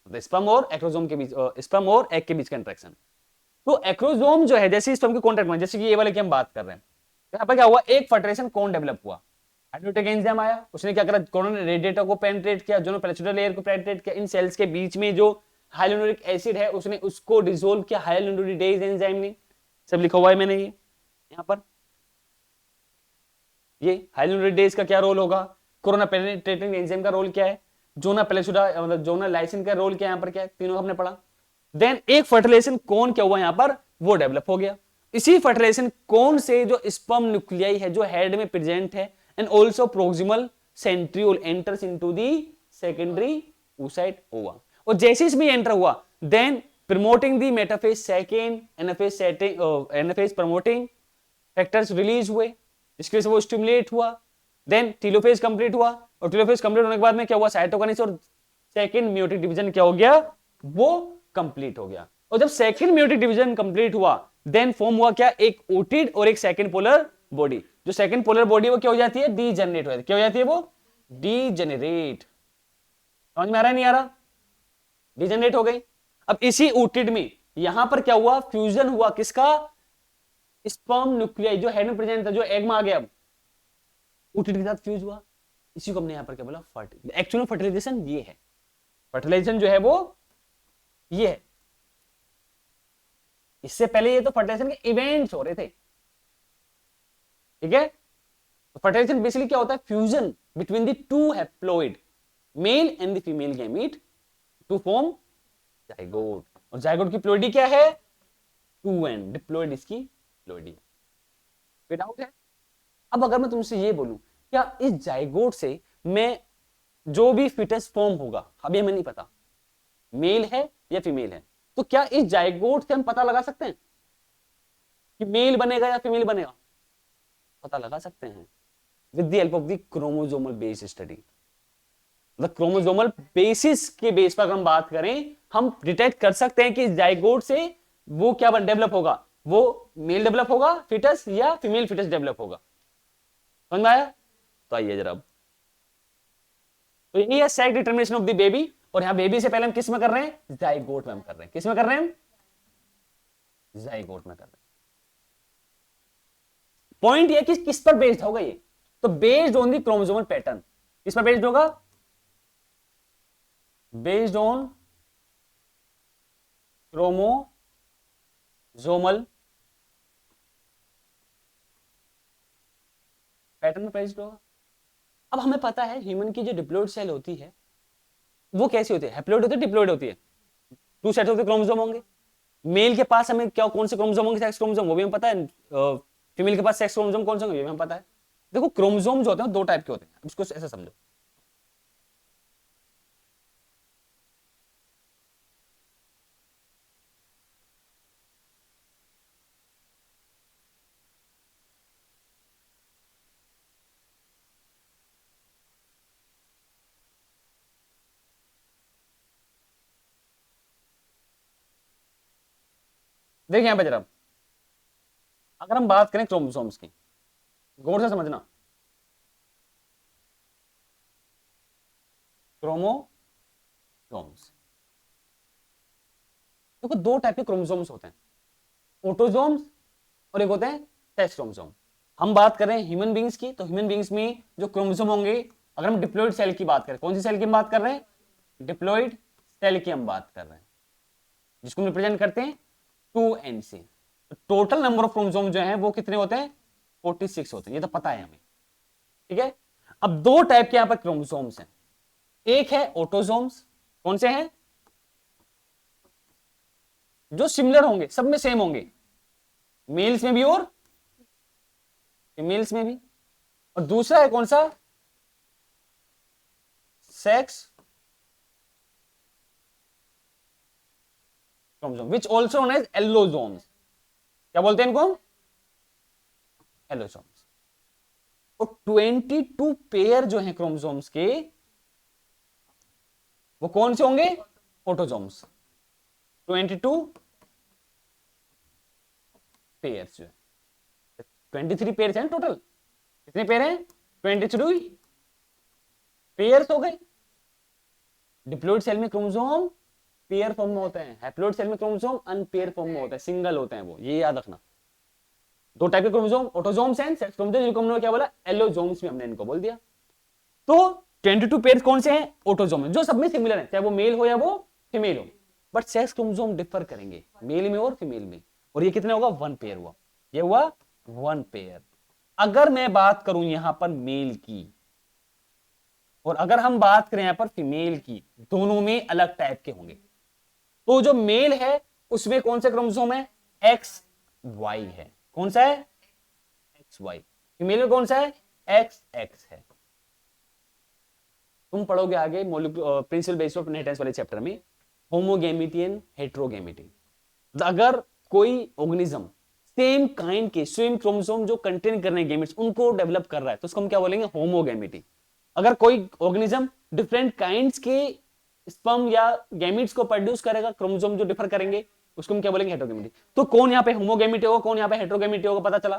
Speaker 1: स्पर्म और एक्रोसोम के बीच, स्पर्म और एग के बीच का इंटरेक्शन। तो एक्रोसोम जो है, जैसे स्पर्म के कॉन्टेक्ट में, जैसे कि ये वाले की हम बात कर रहे हैं, यहाँ पर क्या हुआ, एक फर्टिलाइजेशन कोन डेवलप हुआ, हाइड्रोटेक एंजाइम आया, उसने क्या करा, कोरोना रेडिएटर को पेनिट्रेट किया, जो पेनिट्रेटर लेयर को पेनिट्रेट किया, इन सेल्स के बीच में जो हाइलुरोनिक एसिड है उसने उसको डिसोल्व किया हाइलुरोनिडेज एंजाइम ने, सब लिखा हुआ है मैंने ये यहां पर। ये हाइलुरोनिडेज का क्या रोल होगा, कोरोना पेनिट्रेटिंग एंजाइम का रोल क्या है, जोना पेलेसुडा मतलब जोना लाइसिन का रोल क्या है, यहां पर क्या है, तीनों हमने पढ़ा। देन एक फर्टिलाइजेशन कौन क्या हुआ यहां पर, वो डेवलप हो गया। इसी फर्टिलाइजेशन कौन से जो स्पर्म न्यूक्लियाई है जो हेड में प्रेजेंट है and also proximal centriole enters into the secondary oocyte ova, और जैसे इसमें एंटर हुआ, then promoting the metaphase second anaphase setting anaphase promoting factors release हुए, जिसकी वजह से वो स्टिमुलेट हुआ, देन टीलोफेज कंप्लीट हुआ, और टीलोफेज कंप्लीट होने के बाद में क्या हुआ, साइटोकाइनेसिस और सेकंड मेयोटिक डिवीजन क्या हो गया, वो कंप्लीट हो गया। और जब सेकंड मेयोटिक डिवीजन कंप्लीट हुआ, देन फॉर्म हुआ क्या, एक ओटिड और एक सेकंड पोलर बॉडी। जो सेकंड पोलर बॉडी वो क्या हो जाती है, डीजेनरेट हो जाती है, क्या हो जाती है वो, डीजेनरेट। समझ में आ रहा है नहीं आ रहा, डीजेनरेट हो गई। अब इसी ओटिड में यहां पर क्या हुआ, फ्यूजन हुआ किसका, स्पर्म न्यूक्लियाई जो हेड में प्रेजेंट था, जो एग में आ गया, अब ओटिड के साथ फ्यूज हुआ, इसी को हमने यहां पर क्या बोला, एक्चुअल फर्टिलाइजेशन ये है, फर्टिलाइजेशन जो है वो ये है। इससे पहले ये तो फर्टिलाइजेशन के इवेंट्स हो रहे थे, ठीक है। तो फर्टिलाइजेशन बेसिकली क्या होता है, fusion between the two haploid male and the female gamete to form zygote. और जाइगोट की प्लोइडी क्या है, 2n, डिप्लॉइड इसकी प्लोइडी। कोई डाउट है? अब अगर मैं तुमसे ये बोलूं, क्या इस जाइगोट से मैं जो भी फिटस फॉर्म होगा, अभी हमें नहीं पता मेल है या फीमेल है, तो क्या इस जाइगोट से हम पता लगा सकते हैं कि मेल बनेगा या फीमेल बनेगा? पता लगा सकते हैं with the help of the chromosomal base study. मतलब क्रोमोसोमल बेसिस के बेस पर अगर हम बात करें, हम डिटेक्ट कर सकते हैं कि जाइगोट से वो क्या डेवलप होगा, वो मेल डेवलप होगा फिटस या फीमेल फिटस डेवलप होगा। समझ में आया? तो आइए जरा, तो यही है sex determination of the baby. और यहां बेबी से पहले हम किस में कर रहे हैं, जाइगोट में हम कर रहे हैं, किस में कर रहे हैं हम, जाइगोट में कर रहे हैं। पॉइंट ये कि किस पर बेस्ड होगा ये, तो based on the chromosomal pattern. किस पर बेस्ड होगा, बेस्ड ऑन क्रोमोसोमल पैटर्न पर बेस्ड होगा। अब हमें पता है ह्यूमन की जो डिप्लॉइड सेल होती है वो कैसी होती है, हैप्लॉइड होती है, डिप्लॉइड होती है, two sets of the chromosome होंगे। मेल के पास हमें क्या कौन से क्रोमोसोम होंगे, सेक्स क्रोमोसोम, वो भी हमें पता है। फीमेल के पास सेक्स क्रोमोसोम कौन से होंगे, ये भी हमें पता है। देखो क्रोमोसोम जो होते हैं दो टाइप के होते हैं, इसको ऐसे समझो। देखिए यहां पे जरा, अगर हम बात करें क्रोमोसोम्स की, गौर से समझना, क्रोमोसोम्स, देखो दो टाइप के क्रोमोसोम्स होते हैं, ऑटोसोम्स और एक होते हैं सेक्स क्रोमोसोम। हम बात कर रहे हैं ह्यूमन बींग्स की, तो ह्यूमन बींग्स में जो क्रोमोसोम होंगे, अगर हम डिप्लॉइड सेल की बात करें, कौन सी सेल की हम बात कर रहे हैं, डिप्लॉइड सेल की हम बात कर रहे हैं, जिसको रिप्रेजेंट करते हैं 2n से। टोटल नंबर ऑफ क्रोमोसोम जो है वो कितने होते हैं, 46 होते हैं, ये तो पता है हमें, ठीक है। अब दो टाइप के यहां पर क्रोमोसोम्स हैं, एक है ऑटोसोम्स, कौन से हैं, जो सिमिलर होंगे, सब में सेम होंगे, मेल्स में भी और फीमेल्स में भी। और दूसरा है कौन सा, sex chromosome, which also known as allosomes. क्या बोलते हैं इनको, एलोसोम्स। और 22 पेयर जो है क्रोमोसोम्स के, वो कौन से होंगे, ऑटोसोम्स। 22 पेयर्स जो है, 23 पेयर्स हैं टोटल, कितने पेयर हैं, 23 पेयर्स हो गए। डिप्लॉइड सेल में क्रोमोसोम पेयर फॉर्म में होते हैं, हैप्लॉइड सेल में क्रोमोसोम अनपेयर फॉर्म में होते हैं, सिंगल होते हैं वो, ये याद रखना। दो टाइप के chromosome, autosomes and sex chromosome, जिनको हमने क्या बोला, एलोसोम्स में हमने इनको बोल दिया। तो 22 पेयर्स कौन से हैं, ऑटोसोम जो सब में सिमिलर है, चाहे वो मेल हो या वो फीमेल हो, बट सेक्स क्रोमोसोम डिफर करेंगे मेल में और फीमेल में। और ये कितने होगा, 1 पेयर हुआ, ये हुआ 1 पेयर। अगर मैं बात करूं यहां पर मेल की, और अगर हम बात करें यहां पर फीमेल की, दोनों में अलग टाइप के होंगे। तो जो मेल है उसमें कौन सा क्रोमोसोम है, एक्स वाई है, कौन सा है, एक्स वाई। फीमेल में कौन सा है, एक्स एक्स है। तुम पढ़ोगे आगे प्रिंसिपल बेसिस ऑफ इनहेरिटेंस वाले चैप्टर में, होमोगेमिटी एंड हेट्रोगेमिटी। अगर कोई ऑर्गेनिज्म सेम काइंड के सेम क्रोमोसोम जो कंटेन कर रहे हैं गेमेट्स, उनको डेवलप कर रहा है, तो उसको हम क्या बोलेंगे, होमोगेमिटी। अगर कोई ऑर्गेनिज्म डिफरेंट काइंड्स के स्पर्म या गैमेट्स को प्रोड्यूस करेगा, क्रोमोसोम जो डिफर करेंगे, उसको हम क्या बोलेंगे, हेट्रोगेमिटी। तो कौन यहाँ पे होमोगेमिटी होगा, कौन यहाँ पे हेट्रोगेमिटी होगा, पता चला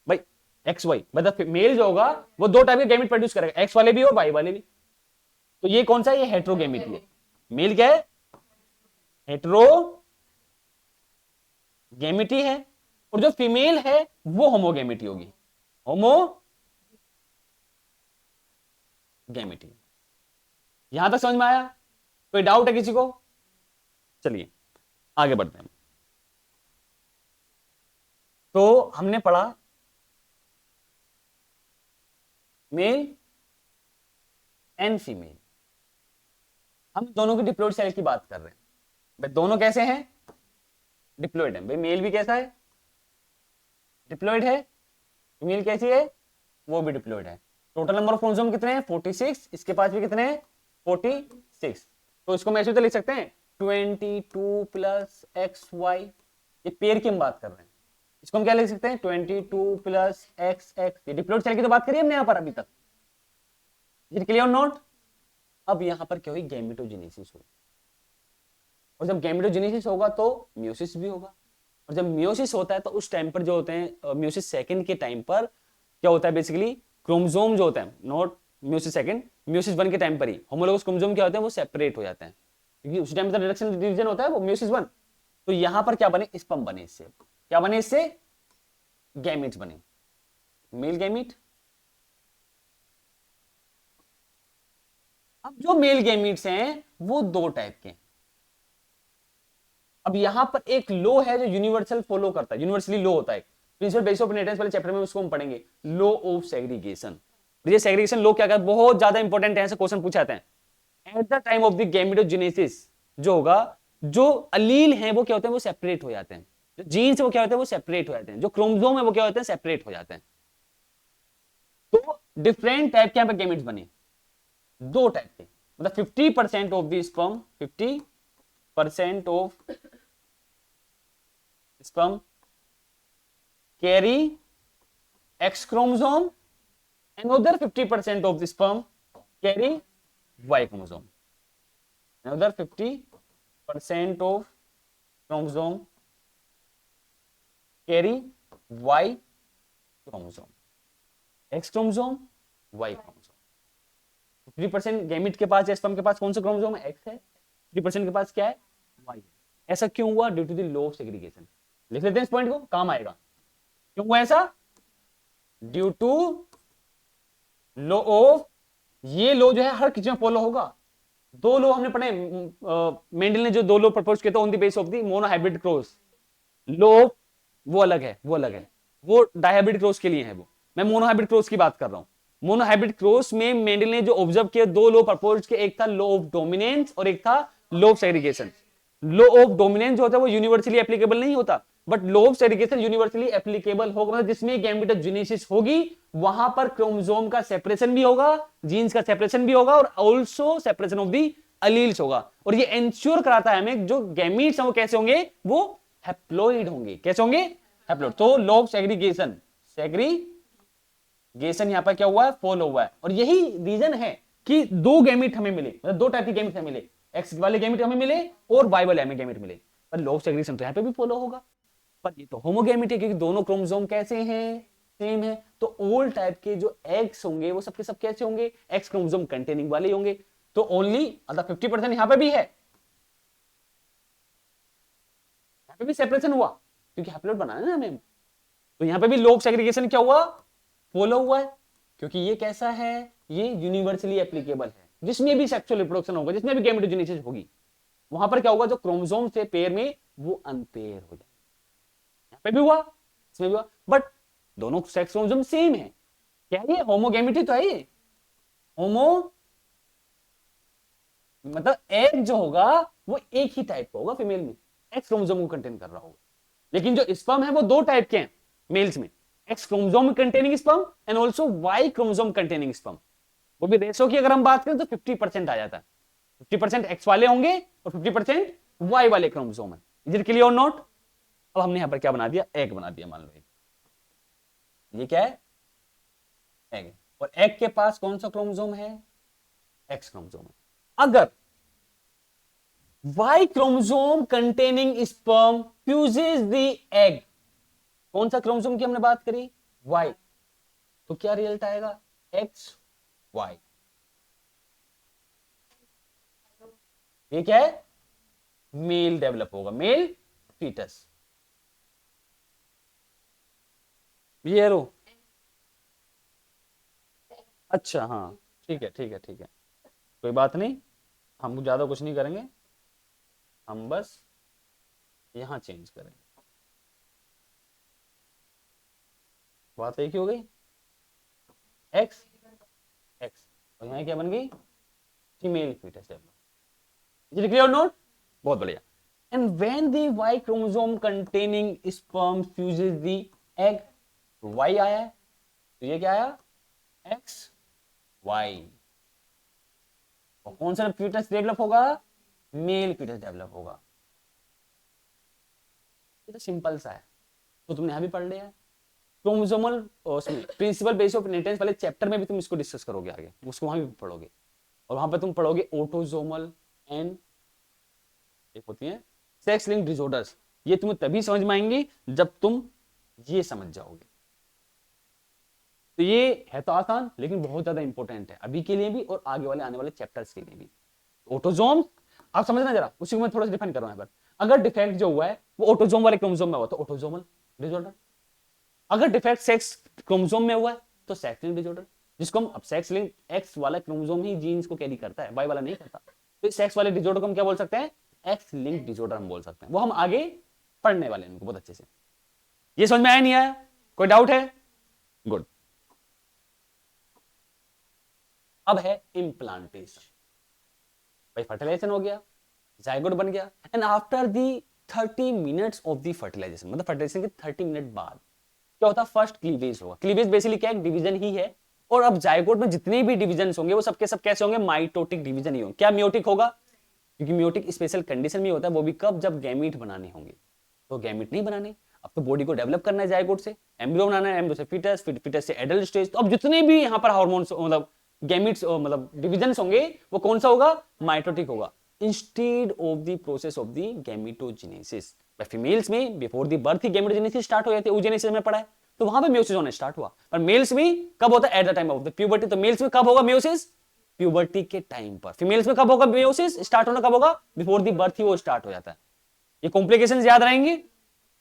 Speaker 1: भाई, एक्स वाई, मतलब मेल जो होगा वो दो टाइप के गैमेट प्रोड्यूस करेगा, एक्स वाले भी और वाई वाले भी। तो ये कौन सा है, ये हेट्रोगेमिटी है। मेल क्या है, हेट्रोगेमिटी है। और जो फीमेल है वो होमोगेमिटी होगी, होमोगेमिटी। यहां तक समझ में आया, कोई डाउट है किसी को, चलिए आगे बढ़ते हैं। तो हमने पढ़ा मेल एंड फीमेल, हम दोनों की डिप्लॉइड सेल की बात कर रहे हैं। भाई दोनों कैसे हैं, डिप्लॉइड है। भाई मेल भी कैसा है, डिप्लॉइड है, फीमेल कैसी है, वो भी डिप्लॉइड है। टोटल नंबर ऑफ क्रोमोसोम कितने हैं, 46, इसके पास भी कितने हैं, 46। तो इसको मैं ऐसे तो लिख सकते हैं 22 प्लस एक्स वाई, ये पेयर की हम बात कर रहे हैं, इसको हम क्या लिख सकते हैं, 22 प्लस एक्स एक्स। ये डिप्लॉइड सेल की तो बात करी हमने यहां पर अभी तक, क्लियर नोट। अब यहां पर क्या हुई, गैमेटोजेनेसिस हुई, और जब गैमेटोजेनेसिस होगा तो मियोसिस भी होगा। और जब मियोसिस होता है तो उस टाइम पर जो होते हैं, मियोसिस सेकंड के टाइम पर क्या होता है, बेसिकली क्रोमोसोम जो होता है, नॉट मियोसिस सेकंड, मियोसिस 1 के टाइम पर ही होमोलोगस क्रोमोसोम क्या होते हैं, वो सेपरेट हो जाते हैं, क्योंकि उस टाइम पर रिडक्शन डिवीजन होता है वो मियोसिस 1। तो यहां पर क्या बने, स्पर्म बने, इससे क्या बने, इससे गैमेट्स बने, मेल गैमेट। अब जो मेल गैमेट्स हैं वो दो टाइप के। अब यहां पर एक लो है जो यूनिवर्सल फॉलो करता है, यूनिवर्सली लो होता है, प्रिंसिपल बेसिस ऑफ इनहेरिटेंस वाले चैप्टर में उसको हम पढ़ेंगे, लो ऑफ सेग्रीगेशन। ये सेग्रीगेशन लो क्या करता है, बहुत ज्यादा इंपॉर्टेंट है, ऐसे क्वेश्चन पूछे जाते हैं। At the time of the gametogenesis जो होगा, जो अलील हैं वो क्या होते हैं, वो सेपरेट हो जाते हैं, जो जीन्स वो क्या होते हैं, वो सेपरेट हो जाते हैं, जो क्रोमोसोम है वो क्या होते हैं, सेपरेट हो जाते हैं। तो डिफरेंट टाइप के यहां पर गैमेट्स बने, दो टाइप के, मतलब 50% of the sperm, 50% of sperm carry X chromosome, another 50% of the sperm carry Y chromosome, another 50% of chromosome carry Y chromosome, X chromosome Y chromosome. 50% gamete के पास या स्पर्म के पास कौन सा क्रोमोसोम है? एक्स है। 50% के पास क्या है? वाई है। ऐसा क्यों हुआ? Due to the law of segregation. लिख लेते हैं इस पॉइंट को, काम आएगा। क्यों हुआ ऐसा? ड्यू टू लॉ ऑफ, ये लॉ जो है हर किसी में फॉलो होगा। दो लॉ हमने पढ़े, मेंडल ने जो दो लॉ प्रपोज किया था on the base of the monohybrid cross. Law वो अलग है, वो अलग है, वो डायहाइब्रिड क्रॉस के लिए है। वो मैं मोनोहाइब्रिड क्रॉस की बात कर रहा हूं। मोनोहाइब्रिड क्रॉस में मेंडल ने जो ऑब्जर्व किया, दो लॉ प्रपोज किए, एक था लॉ ऑफ डोमिनेंस और एक था law of segregation. Law of dominance जो होता है वो यूनिवर्सली एप्लीकेबल नहीं होता, but law of segregation universally applicable होगा। मतलब जिसमें गैमेटोजेनेसिस होगी वहां पर क्रोमोसोम का सेपरेशन भी होगा, जीन्स का सेपरेशन भी होगा, और also separation of the alleles होगा। और ये एंश्योर कराता है हमें जो गैमीट्स हैं वो कैसे होंगे? वो हैप्लॉइड होंगे। कैसे होंगे? हैप्लॉइड। तो लॉ ऑफ सेग्रीगेशन, सेग्रीगेशन यहां पर क्या हुआ है? फॉलो हुआ है। और यही रीजन है कि दो गैमीट हमें मिले, मतलब दो टाइप के गैमीट हमें मिले, एक्स वाले गैमीट हमें मिले और वाई वाले हमें गैमीट मिले। पर लॉ ऑफ सेग्रीगेशन तो यहां पे भी फॉलो होगा। पर ये तो होमोगैमिट है क्योंकि दोनों क्रोमोसोम कैसे हैं? सेम है। तो ओल टाइप के जो एग्स होंगे वो सबके सब कैसे होंगे? एक्स क्रोमोसोम कंटेनिंग वाले होंगे। तो ओनली मतलब 50% यहां पे भी है, यहां पे भी सेपरेशन हुआ क्योंकि हैप्लॉइड बनाना है ना हमें। तो यहां पे भी लॉ ऑफ सेग्रीगेशन क्या हुआ? फॉलो हुआ है। क्योंकि ये कैसा है? ये यूनिवर्सली एप्लीकेबल है। जिसमें भी सेक्सुअल रिप्रोडक्शन होगा, जिसमें भी गैमेटोजेनेसिस होगी, वहां पर क्या होगा? जो क्रोमोसोम से पेयर में वो अनपेयर हो जाए। यहां पे भी हुआ, इसमें भी हुआ, बट दोनों सेक्स क्रोमोसोम सेम है। क्या ये होमोगैमिटी तो है? ये होमो मतलब एग जो होगा वो एक ही टाइप का होगा फीमेल में, एक्स क्रोमोसोम को कंटेन कर रहा होगा। लेकिन जो स्पर्म है वो दो टाइप के हैं मेल्स में, X chromosome containing sperm and also Y chromosome containing sperm. वो भी रेशो की अगर हम बात करें तो 50% आ जाता है। 50% एक्स वाले होंगे और 50% वाई वाले क्रोमोसोम है। इज इट क्लियर और नॉट? अब हमने यहां पर क्या बना दिया? एग बना दिया। मान लो ये क्या है? एग है। और एग के पास कौन सा क्रोमोसोम है? एक्स क्रोमोसोम है। अगर Y chromosome containing sperm fuses the egg, कौन सा क्रोमोसोम की हमने बात करी? वाई। तो क्या रिजल्ट आएगा? X Y. ये क्या है? मेल डेवलप होगा, मेल फीटस। ये रो, अच्छा हाँ, ठीक है ठीक है ठीक है, कोई बात नहीं। हम ज्यादा कुछ नहीं करेंगे, हम बस यहां चेंज करेंगे। बात एक ही हो गई, एक्स एक्स, और यहां क्या बन गई? Female foetus develop. Is it clear not? बहुत बढ़िया। And when the Y chromosome containing sperm fuses the egg, Y आया है, तो ये क्या आया? X Y. और कौन सा फीटस डेवलप होगा? मेल फीटस डेवलप होगा। ये तो सिंपल सा है, तो तुमने यहां भी पढ़ लिया है। Chromosomal principle base of inheritance वाले चैप्टर में भी तुम इसको डिस्कस करोगे आगे, उसको वहां भी पढ़ोगे। और वहां पे तुम पढ़ोगे ऑटोसोमल एंड एक होती है सेक्स लिंक डिसऑर्डर्स। ये तुम्हें तभी समझ में आएंगे जब तुम ये समझ जाओगे। तो ये है तो आसान, लेकिन बहुत ज्यादा इंपॉर्टेंट है अभी के लिए भी और आगे वाले आने वाले चैप्टर्स के लिए भी। ऑटोसोम आप समझना जरा, उसी को मैं थोड़ा सा डिफाइन कर रहा हूं यहाँ पर। अगर डिफेक्ट जो हुआ है वो ऑटोसोम वाले क्रोमोसोम में हुआ तो ऑटोसोमल डिसऑर्डर। अगर डिफेक्ट सेक्स क्रोमोसोम में हुआ है तो सेक्स लिंक डिसऑर्डर, जिसको हम अब सेक्स लिंक एक्स वाला क्रोमोसोम ही जीन्स को कैरी करता है, वाई वाला नहीं करता। तो सेक्स वाले डिसऑर्डर को हम क्या बोल सकते हैं? एक्स लिंक डिसऑर्डर हम बोल सकते हैं। वो हम आगे पढ़ने वाले हैं उनको बहुत अच्छे से। ये समझ में आया नहीं आया? कोई डाउट है? गुड। अब है इम्प्लांटेशन। भाई फर्टिलाइजेशन हो गया, जायगोट बन गया, and after the 30 minutes of the fertilisation, मतलब फर्टिलाइजेशन के 30 मिनट बाद क्या होता है? फर्स्ट क्लीवेज होगा। क्लीवेज बेसिकली क्या है? डिवीजन ही है। और अब जायगोट में जितने भी डिवीजन होंगे वो सबके सब कैसे होंगे? माइटोटिक डिवीजन ही होंगे। क्या मियोटिक होगा? क्योंकि मियोटिक स्पेशल कंडीशन में होता है, वो भी कब? जब गैमीट बनाने होंगे। तो गैमीट नहीं बनाने, अब तो बॉडी को डेवलप करना है जायगोट से, एम्ब्रियो बनाना है, एम्ब्रियो से फिटस, फिटस से एडल्ट स्टेज। तो अब जितने भी यहाँ पर हार्मोन्स मतलब गैमीट्स मतलब डिवीजन होंगे वो कौन सा होगा? माइटोटिक होगा, instead of the process of the gametogenesis. Females में बिफोर द बर्थ ही गैमेटोजेनेसिस स्टार्ट हो जाती है, oogenesis में पढ़ा है, तो वहां पे म्यूसिस होना स्टार्ट हुआ। पर मेल्स में कब होता है? At the time of the puberty. तो मेल्स में कब होगा म्यूसिस? प्यूबर्टी के टाइम पर। फीमेल्स में कब होगा म्यूसिस स्टार्ट होना? कब होगा? बिफोर द बर्थ ही वो स्टार्ट हो जाता है। ये कॉम्प्लिकेशंस याद रहेंगी?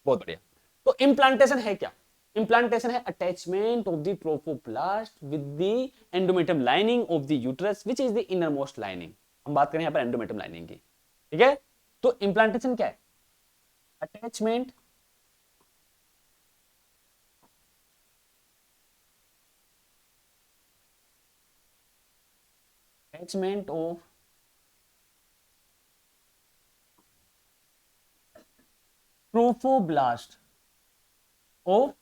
Speaker 1: बहुत बढ़िया। तो इम्प्लांटेशन है क्या? इम्प्लांटेशन है attachment of the trophoblast with the endometrium lining of the uterus which is the inner most lining. हम बात करें यहां पर एंडोमेट्रियम लाइनिंग की, ठीक है? तो इम्प्लांटेशन क्या है? Attachment attachment of trophoblast of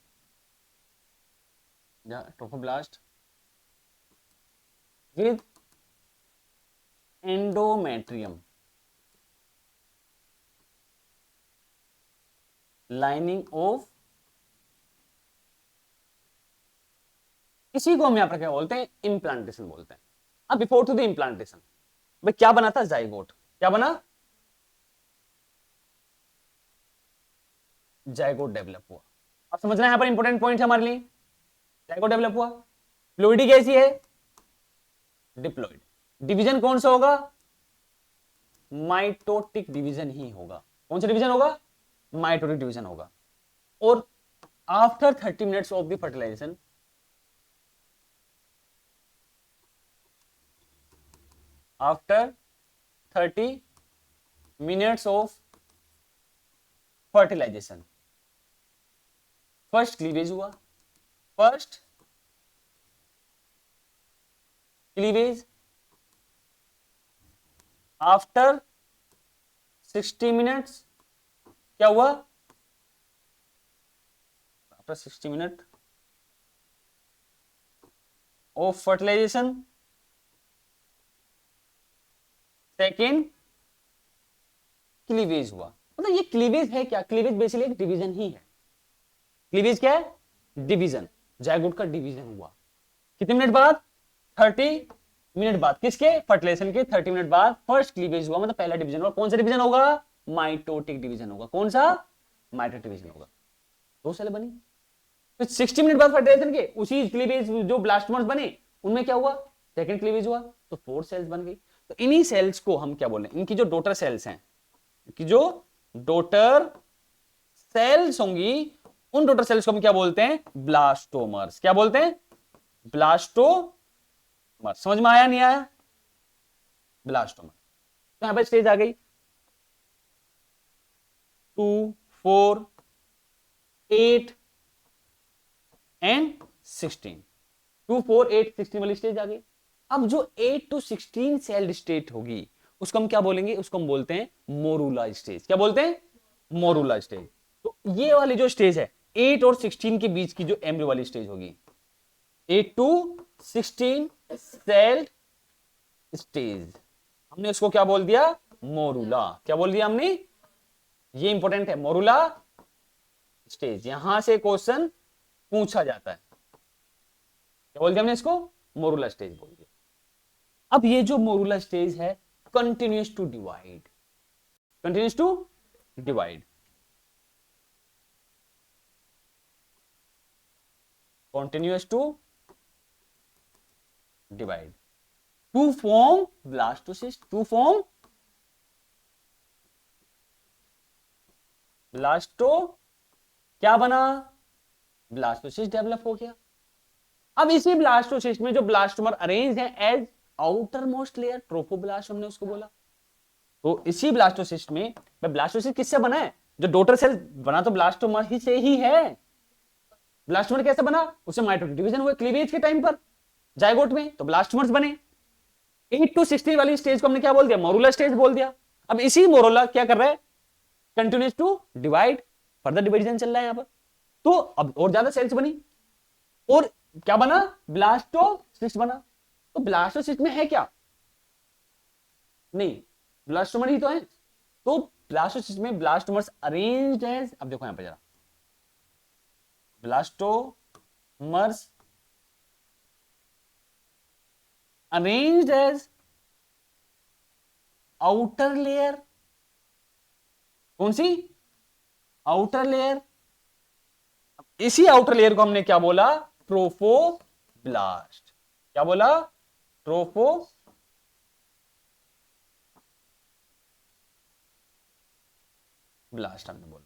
Speaker 1: trophoblast with endometrium lining of, इसी को हम यहां पर क्या बोलते हैं? इम्प्लांटेशन बोलते हैं। अब बिफोर टू द इम्प्लांटेशन भाई क्या बना था? जाइगोट। क्या बना? जाइगोट डेवलप हुआ। अब समझना यहां पर इंपॉर्टेंट पॉइंट है हमारे लिए। जाइगोट डेवलप हुआ, फ्लूइडी कैसी है? डिप्लॉइड। डिवीजन कौन सा होगा? माइटोटिक डिवीजन ही होगा। कौन सा डिवीजन होगा? माइटोटिक डिवीजन होगा। और after 30 minutes of the fertilisation, after 30 minutes of fertilisation first cleavage हुआ। फर्स्ट क्लीवेज आफ्टर 60 मिनट्स क्या हुआ? After 60 minute of fertilisation second cleavage हुआ। मतलब ये क्लीवेज है क्या? क्लीवेज बेसिकली एक डिवीजन ही है। क्लीवेज क्या है? डिवीजन। जाइगोट का डिवीजन हुआ कितने मिनट बाद? 30 मिनट बाद। किसके? फर्टिलाइजेशन के 30 मिनट बाद फर्स्ट क्लीवेज हुआ, मतलब पहला डिवीजन हुआ। कौन सा डिवीजन होगा? माइटोटिक डिवीजन होगा। कौन सा? माइटोटिक डिवीजन होगा। दो सेल बनी। तो 60 मिनट बाद फर्टिलाइजेशन के उसी क्लीवेज जो ब्लास्टोमर्स बने उनमें क्या हुआ? सेकंड क्लीवेज हुआ, तो 4 सेल्स बन गई। तो इन्हीं सेल्स को हम क्या बोल रहे हैं? इनकी जो डॉटर सेल्स हैं, इनकी जो डॉटर सेल्स होंगी, उन डॉटर सेल्स को हम क्या बोलते हैं? ब्लास्टोमर्स। क्या बोलते हैं? ब्लास्टोमर्स। समझ में आया नहीं आया? ब्लास्टोमर। तो यहां पर स्टेज आ गई 2, 4, 8 एंड 16। 2, 4, 8, 16 वाली स्टेज आ गई। अब जो 8 to 16 सेल्ड स्टेट होगी उसको हम क्या बोलेंगे? उसको हम बोलते हैं मोरूला स्टेज। क्या बोलते हैं? Morula stage. तो ये वाली जो स्टेज है 8 और 16 के बीच की जो एम्ब्रियो वाली स्टेज होगी, 8 to 16 सेल्ड स्टेज, हमने उसको क्या बोल दिया? मोरूला। क्या बोल दिया हमने? ये इंपॉर्टेंट है, मोरूला स्टेज। यहां से क्वेश्चन पूछा जाता है। क्या बोल दिया हमने इसको? मोरूला स्टेज बोल दिया। अब ये जो मोरूला स्टेज है continues to divide, continues to divide, continuous to divide to form blastocyst, to form blasto, क्या बना? ब्लास्टोसिस्ट डेवलप हो गया। अब इसी ब्लास्टोसिस्ट में जो ब्लास्टोमर अरेंज है as outermost layer, trophoblast हमने उसको बोला। तो इसी ब्लास्टोसिस्ट में ब्लास्टोसिस्ट किससे बना है? जो डॉटर सेल बना तो ब्लास्टोमर ही से ही है। ब्लास्टोमर कैसे बना? उससे माइटोटिक डिवीजन हुए क्लीवेज के टाइम पर जाइगोट में, तो ब्लास्टोमर्स बने। 8 to 16 वाली स्टेज को हमने क्या बोल दिया? मोरूला स्टेज बोल दिया। अब इसी मोरूला क्या कर रहा है? Continues to divide, further division चल रहा है यहां पर। तो अब और ज्यादा सेल्स बनी और क्या बना? ब्लास्टोसिस्ट बना। तो ब्लास्टोसिस्ट में है क्या? नहीं, ब्लास्टोमर ही तो है। तो ब्लास्टोसिस्ट में ब्लास्टोमर्स अरेंज्ड एज, अब देखो यहां पर जरा, blastomeres arranged as outer layer, कौन सी? आउटर लेयर, इसी आउटर लेयर को हमने क्या बोला, ट्रोफोब्लास्ट। क्या बोला, ट्रोफोब्लास्ट हमने बोला।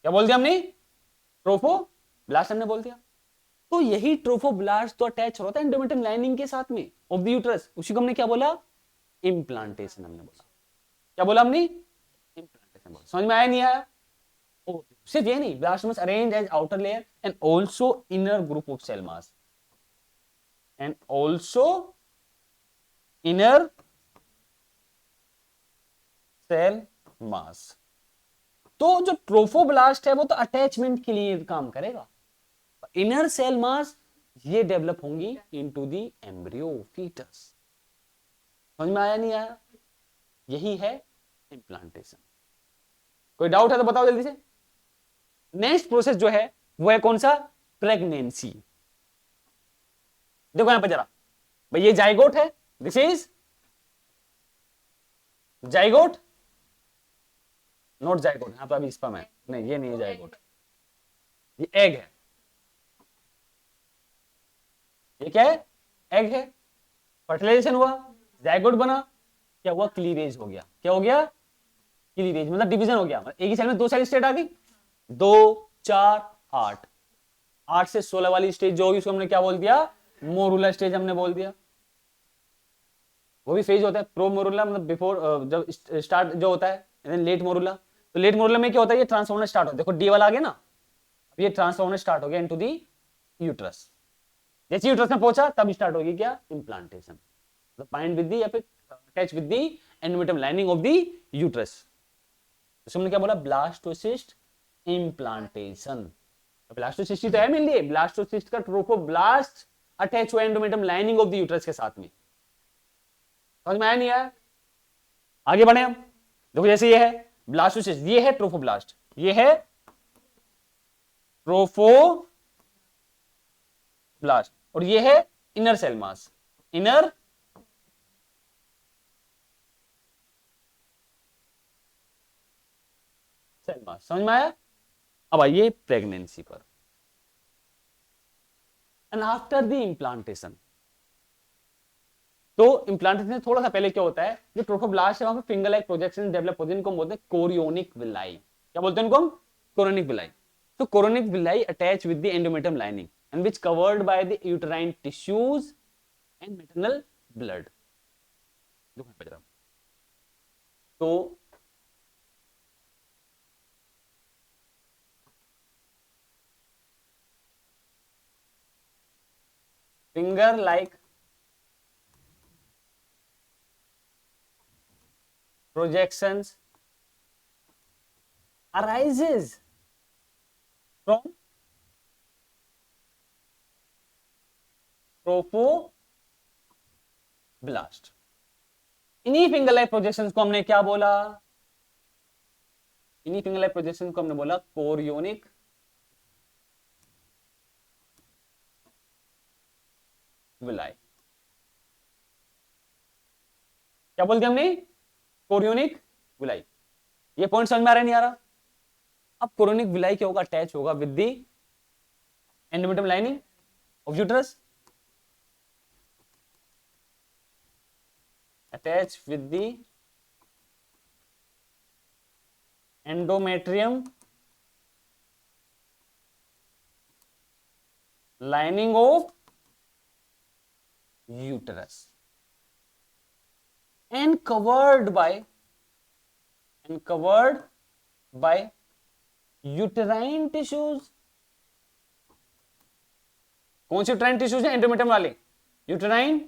Speaker 1: क्या बोल दिया हमने, ट्रोफोब्लास्ट हमने बोल दिया। तो यही ट्रोफोब्लास्ट तो अटैच होता है एंडोमेट्रियम लाइनिंग के साथ में ऑफ द यूट्रस, उसी को हमने क्या बोला, इम्प्लांटेशन हमने बोला। क्या बोला हमने, इम्प्लांटेशन बोला। समझ में आया नहीं आया? सिर्फ ये नहीं, blastomeres arrange as outer layer and also inner group of cell mass, and also inner cell mass. तो जो ट्रोफोब्लास्ट है वो तो अटैचमेंट के लिए काम करेगा, इनर सेल मास ये डेवलप होंगी इनटू द एम्ब्रियो फीटस। समझ में आया नहीं आया? यही है इम्प्लांटेशन। कोई डाउट है तो बताओ जल्दी से। नेक्स्ट प्रोसेस जो है वो है कौन सा, प्रेगनेंसी। देखो यहां पर जरा भाई, ये जाइगोट है, this is zygote, not zygote, यहां पर अभी स्पर्म है, नहीं ये नहीं है जाइगोट, ये एग है। ये क्या है, एग है। फर्टिलाइजेशन हुआ, जाइगोट बना, क्या हुआ, क्लीवेज हो गया। क्या हो गया, क्लीवेज मतलब डिवीजन हो गया। एक ही सेल में दो सेल स्टेट आ गई, 2 4 8, 8 से 16 वाली स्टेज जो होगी उसको हमने क्या बोल दिया, मोरुला स्टेज हमने बोल दिया। वो भी फेज होता है, प्रो मोरुला मतलब बिफोर, जब स्टार्ट जो होता है, लेट मोरुला। तो लेट मोरुला में क्या होता है, ये ट्रांसफॉर्मर स्टार्ट होता है। देखो डी वाला आ गया ना, अब ये ट्रांसफॉर्मर स्टार्ट हो गया इनटू दी यूट्रस। जैसे यूट्रस में पहुंचा तब स्टार्ट होगी क्या, इम्प्लांटेशन, बाइंड विद दी या फिर attach with the endometrium lining of the uterus. तो हमने क्या बोला, ब्लास्टोसिस्ट इम्प्लांटेशन। ब्लास्टोसिस्ट तो है मेनली, ब्लास्टोसिस्ट का ट्रोफोब्लास्ट अटैच हुआ endometrium lining of the uterus के साथ में। समझ में आया नहीं आया? आगे बढ़े हम। देखो जैसे ये है ब्लास्टोसिस्ट, ये है ट्रोफोब्लास्ट, ये है ट्रोफोब्लास्ट, और ये है inner cell mass, inner cell mass. समझ में आया? अब आइए प्रेगनेंसी पर। एंड आफ्टर द इम्प्लांटेशन, तो इम्प्लांटेशन थोड़ा सा पहले क्या होता है, जो ट्रोफोब्लास्ट है वहां पे फिंगर लाइक प्रोजेक्शन डेवलप होते हैं, इनको बोलते हैं कोरियोनिक विलाई। क्या बोलते हैं इनको हम, कोरियोनिक विलाई। तो chorionic villi attach with the endometrium lining and which covered by the uterine tissues and maternal blood. तो finger like projections arises from trophoblast. इन्हीं फिंगर लाइक प्रोजेक्शंस को हमने क्या बोला, इन्हीं फिंगर लाइक प्रोजेक्शंस को हमने बोला कोरियोनिक विलाई। क्या बोलते हमने, कोरियोनिक विलाई। ये पॉइंट समझ में आ रहा है नहीं आ रहा? अब कोरियोनिक विलाई क्या होगा, अटैच होगा with the endometrium lining of uterus, attach with the endometrium lining of uterus and covered by uterine tissues। कौन से यूटेराइन टिश्यूज है, एंडोमेट्रियम वाले, uterine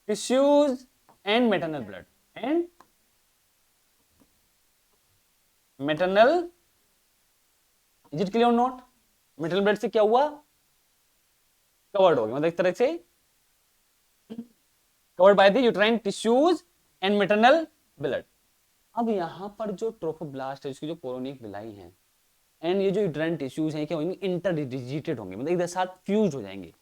Speaker 1: tissues and maternal blood, and maternal, is it clear और not? Maternal blood से क्या हुआ, covered हो गया, मतलब एक तरह से covered by the uterine tissues and maternal blood. अब यहां पर जो ट्रोफोब्लास्ट है, इसकी जो कोरियोनिक विलाई है एंड ये जो यूटेराइन टिश्यूज हैं, क्या होंगे, इंटरडिजिटेड होंगे, मतलब एक साथ फ्यूज हो जाएंगे।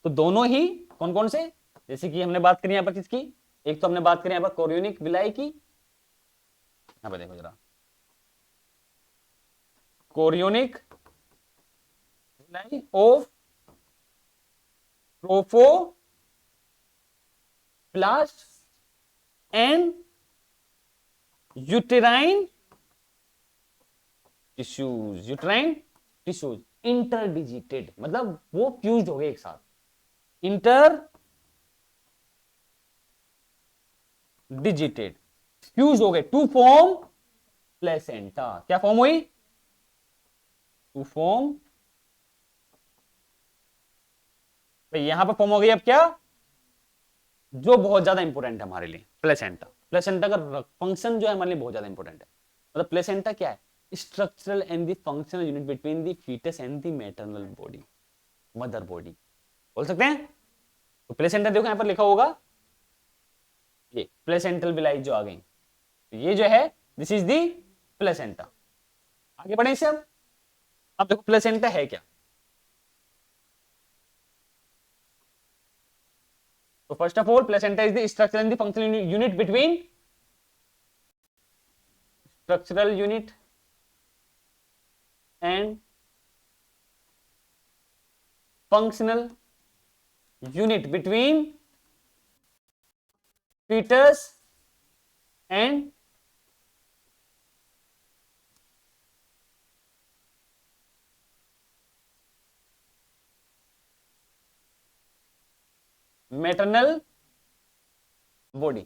Speaker 1: तो दोनों ही कौन कौन से, जैसे कि हमने बात करी यहां पर किसकी, एक तो हमने बात करी यहां पर कोरियोनिक विलाई की, यहां पर देखो जरा, chorionic of trophoblast and uterine tissues, uterine tissues interdigitated, मतलब वो फ्यूज्ड हो गए एक साथ, इंटर डिजिटेड, फ्यूज हो गए टू फॉर्म प्लेसेंटा। क्या फॉर्म हुई? टू फॉर्म, भाई यहां पर फॉर्म हो गई अब क्या, जो बहुत ज्यादा इंपॉर्टेंट है हमारे लिए, प्लेसेंटा। प्लेसेंटा का फंक्शन जो है हमारे लिए बहुत ज्यादा इंपॉर्टेंट है। मतलब प्लेसेंटा क्या है? Structural and the functional unit between the foetus and the maternal body, mother body बोल सकते हैं। तो प्लेसेंटा देखो यहां पर लिखा होगा, ये प्लेसेंटल विलाई जो आ गई, ये जो है दिस इज दी प्लेसेंटा। आगे बढ़े इससे अब देखो प्लेसेंटा है क्या। तो first of all placenta is the structural and the functional unit between, structural unit and functional unit between fetus and maternal body,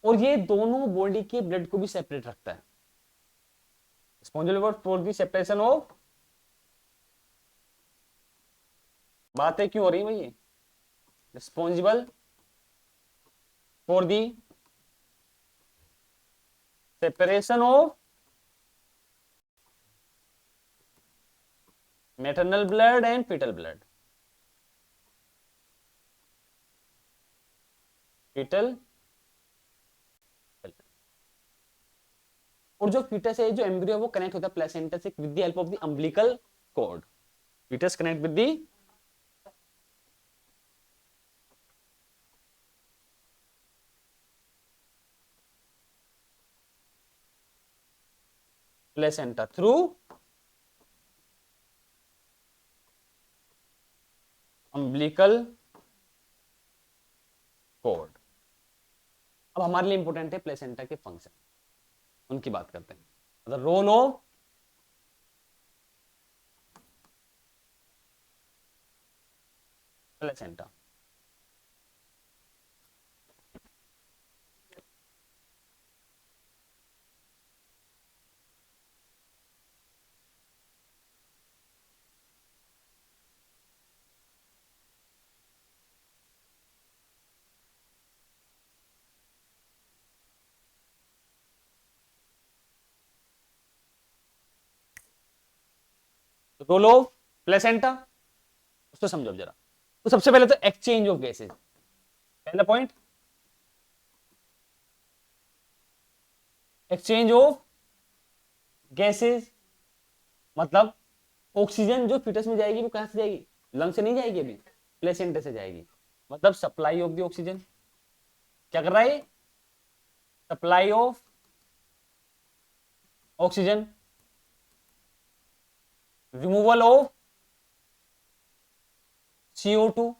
Speaker 1: और ये दोनों बॉडी के ब्लड को भी सेपरेट रखता है। Responsible for the separation of, बातें क्यों हो रही है भाई, responsible for the separation of maternal blood and foetal blood, foetal. और जो फीटस है, जो एम्ब्रियो है, वो कनेक्ट होता है प्लेसेंटा से with the help of the umbilical cord. Foetus connect with the placenta through umbilical cord. अब हमारे लिए इंपॉर्टेंट है प्लेसेंटा के फंक्शन, उनकी बात करते हैं। मतलब role of placenta. Role of placenta उसको समझो जरा। तो सबसे पहले तो एक्सचेंज ऑफ गैसेज, पहला पॉइंट एक्सचेंज ऑफ गैसेज। मतलब ऑक्सीजन जो फीटस में जाएगी वो कहां से जाएगी, लंग से नहीं जाएगी, अभी प्लेसेंटा से जाएगी। मतलब सप्लाई ऑफ द ऑक्सीजन, क्या कर रहा है, supply of oxygen, removal of CO2,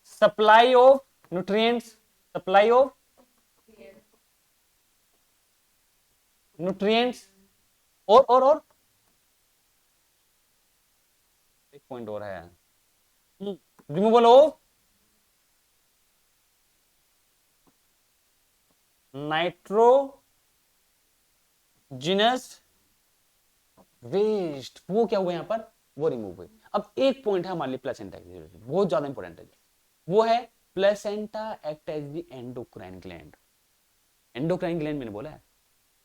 Speaker 1: supply of nutrients, supply of nutrients, और एक पॉइंट और है, रिमूवल ऑफ नाइट्रोजिनस वेस्ट, वो क्या हुआ यहां पर, वो रिमूव हुई। अब एक पॉइंट है हमारे लिए प्लेसेंटा की, बहुत ज्यादा इंपॉर्टेंट है, वो है placenta act as the endocrine gland. Endocrine gland मैंने बोला है,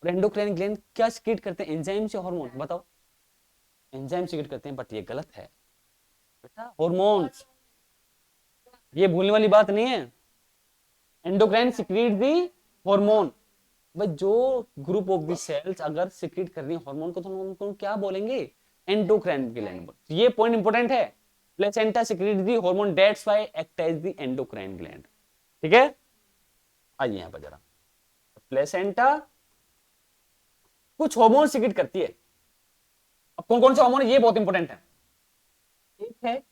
Speaker 1: और एंडोक्राइन ग्लैंड क्या सीक्रेट करते हैं, एंजाइम से हार्मोन, बताओ। एंजाइम सीक्रेट करते हैं, बट ये गलत है बेटा, हार्मोन्स, ये भूलने वाली बात नहीं है। Endocrine secret the hormone, but जो ग्रुप ऑफ द सेल्स अगर सीक्रेट कर रही है हार्मोन को, तो हम उनको क्या बोलेंगे, एंडोक्राइन ग्लैंड। ये पॉइंट इंपॉर्टेंट है, placenta secrete the hormone, that's why act as the endocrine gland. ठीक है, आइए यहां पर जरा, प्लेसेंटा कुछ हार्मोन सीक्रेट करती है, अब कौन कौन से हार्मोन है ये बहुत इंपॉर्टेंट है। एक है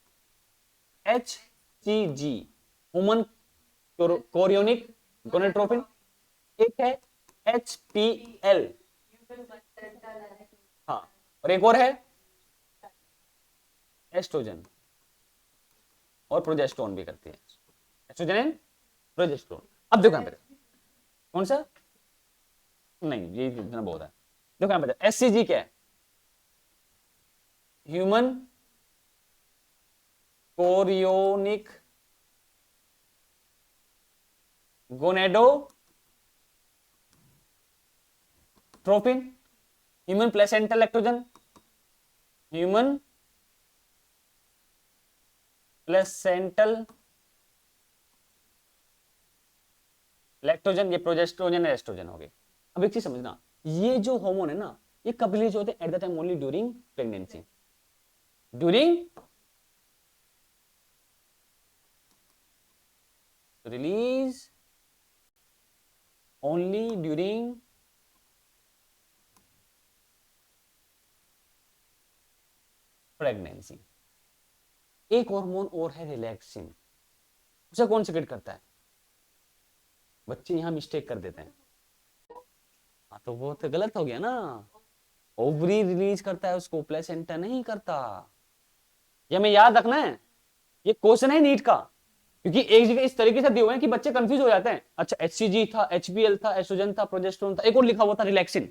Speaker 1: HCG ह्यूमन कोरियोनिक गोनेटोट्रोपिन, एक है HPL, हाँ, और एक और है एस्ट्रोजन और प्रोजेस्टेरोन भी करती है, एस्ट्रोजन एंड प्रोजेस्टेरोन। अब देखो यहां पे कौन सा, नहीं ये इतना बहुत है। देखो यहां पे एससीजी क्या है, human chorionic gonadotropin, human placental lactogen, human placental lactogen, ये प्रोजेस्टेरोजन और एस्ट्रोजन हो गए। अब एक चीज समझना, ये जो हार्मोन है ना, ये कब रिलीज होते हैं? At the time only during pregnancy, during release only during pregnancy. एक हार्मोन और है रिलैक्सिन, उसे कौन सिक्रेट करता है? बच्चे यहां मिस्टेक कर देते हैं, हाँ तो वो तो गलत हो गया ना, ओवरी रिलीज करता है उसको, प्लेसेंटा नहीं करता। ये हमें याद रखना है, ये क्वेश्चन है नीट का, क्योंकि एक जगह इस तरीके से दिए हुए हैं कि बच्चे कंफ्यूज हो जाते हैं। अच्छा HCG था, HBL था, एस्ट्रोजन था, प्रोजेस्टेरोन था, एक और लिखा हुआ था रिलैक्सिन,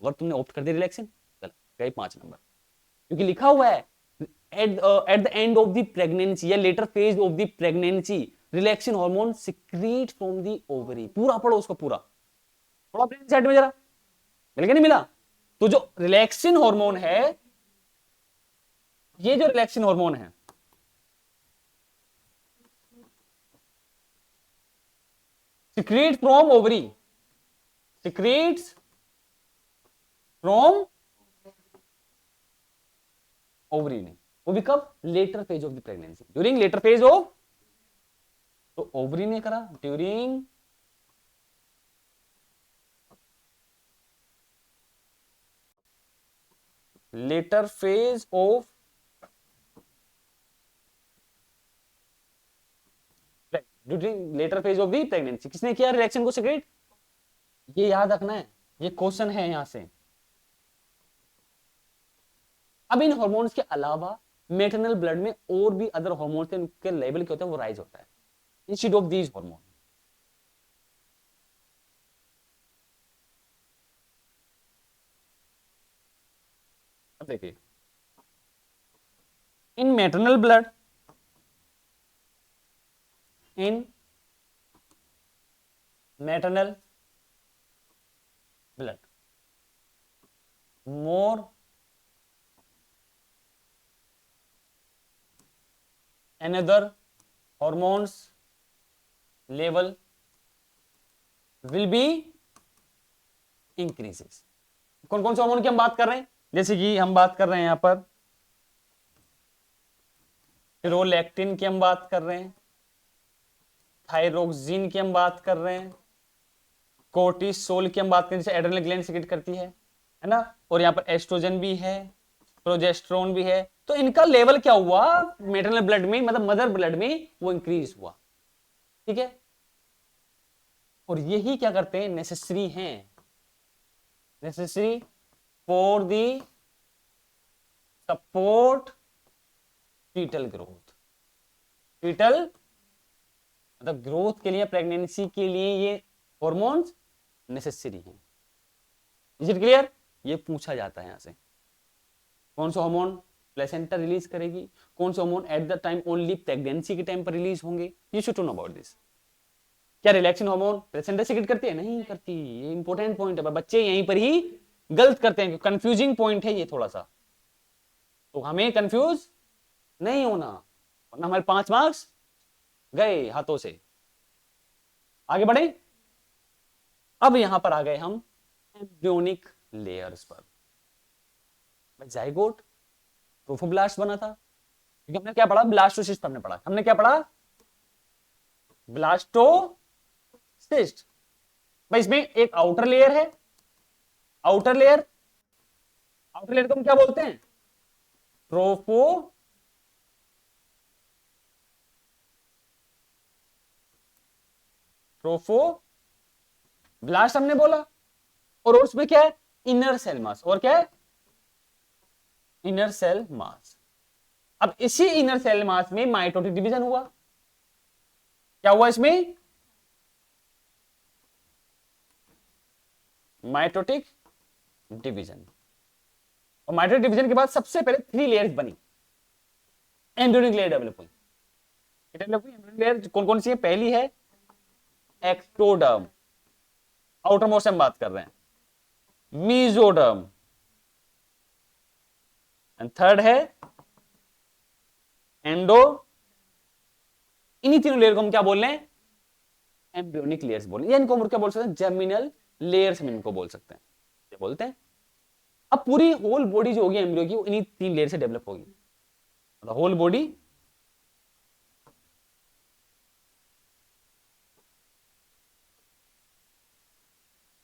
Speaker 1: अगर तुमने ऑप्ट कर दिया रिलैक्सिन, गलत गए 5 नंबर, क्योंकि लिखा हुआ है at the end of the pregnancy या later phase of the pregnancy relaxin hormone secrete from the ovary. पूरा पढ़ो उसको पूरा, थोड़ा ब्रेन सेट में जरा, मिल गया नहीं मिला? तो जो रिलैक्सिन हार्मोन है, ये जो रिलैक्सिन हार्मोन है, secrete from ovary, secretes from ovary नहीं, वो भी कब? Letter phase of the pregnancy, during later phase of, तो ओवरी ने करा during later phase of during later phase of the pregnancy. किसने किया रिएक्शन को सिक्रेट? ये याद रखना है, ये क्वेश्चन है यहां से। अब इन हार्मोन्स के अलावा मेटरनल ब्लड में और भी अदर हार्मोन्स के लेवल क्या होता है, वो राइज होता है इंस्टेड ऑफ दीज हार्मोन। अब देखिए, इन maternal blood, in maternal blood more another hormones level will be increases। कौन कौन से हार्मोन की हम बात कर रहे हैं? जैसे कि हम बात कर रहे हैं यहां पर प्रोलैक्टिन की हम बात कर रहे हैं, थायरोक्सिन की हम बात कर रहे हैं, कोर्टिसोल की हम बात करें जैसे एड्रेनल ग्लैंड सिक्रेट करती है ना, और यहाँ पर एस्ट्रोजन भी है, प्रोजेस्टेरोन भी है। तो इनका लेवल क्या हुआ मेटरनल ब्लड में, मतलब मदर ब्लड में, वो इंक्रीज हुआ। ठीक है, और यही क्या करते हैं, नेसेसरी हैं, necessary for the support foetal growth. Foetal मतलब ग्रोथ के लिए, प्रेगनेंसी के लिए ये हॉर्मोन्स नेसेसरी हैं। Is it clear? ये पूछा जाता है यहां से, कौन सा हार्मोन प्लेसेंटा रिलीज करेगी, कौन सा hormone at the time only pregnancy के टाइम पर रिलीज होंगे। You should know about this. क्या रिलैक्सिन हार्मोन प्लेसेंटा सीक्रेट करती है? नहीं करती। ये इंपॉर्टेंट पॉइंट है, बच्चे यहीं पर ही गलत करते हैं, कंफ्यूजिंग पॉइंट है ये थोड़ा सा, तो हमें कंफ्यूज नहीं होना, वरना हमारे 5 मार्क्स गए हाथों से। आगे बढ़े, अब यहां पर आ गए हम एम्ब्रियोनिक लेयर्स पर। जाइगोट ट्रोफोब्लास्ट बना था, क्योंकि हमने क्या पढ़ा, ब्लास्टोसिस्ट हमने पढ़ा, हमने क्या पढ़ा, ब्लास्टोसिस्ट। भाई इसमें एक आउटर लेयर है, आउटर लेयर आउटर लेयर को हम क्या बोलते हैं? ट्रोफो ट्रोफो ब्लास्ट हमने बोला। और उसमें क्या है? Inner cell mass. और क्या है? Inner cell mass. अब इसी इनर सेल मास में माइटोटिक डिवीजन हुआ। क्या हुआ इसमें? Mitotic division. और माइटोटिक डिवीजन के बाद सबसे पहले 3 लेयर्स बनी, एम्ब्रियोनिक लेयर डेवलप हुई। एम्ब्रियोनिक लेयर कौन कौन सी है? पहली है एक्टोडर्म, आउटर मोस्ट से हम बात कर रहे हैं। मीजोडर्म, एंड थर्ड है एंडो। इन्हीं तीनों लेयर को हम क्या बोल रहे हैं? एम्ब्रियोनिक लेयर्स बोल रहे हैं। इनको हम क्या बोल सकते हैं? जर्मिनल लेयर्स हम इनको बोल सकते हैं, ये बोलते हैं। अब पूरी होल बॉडी जो होगी एम्ब्रियो की, वो इन्हीं 3 लेयर से डेवलप होगी। मतलब होल बॉडी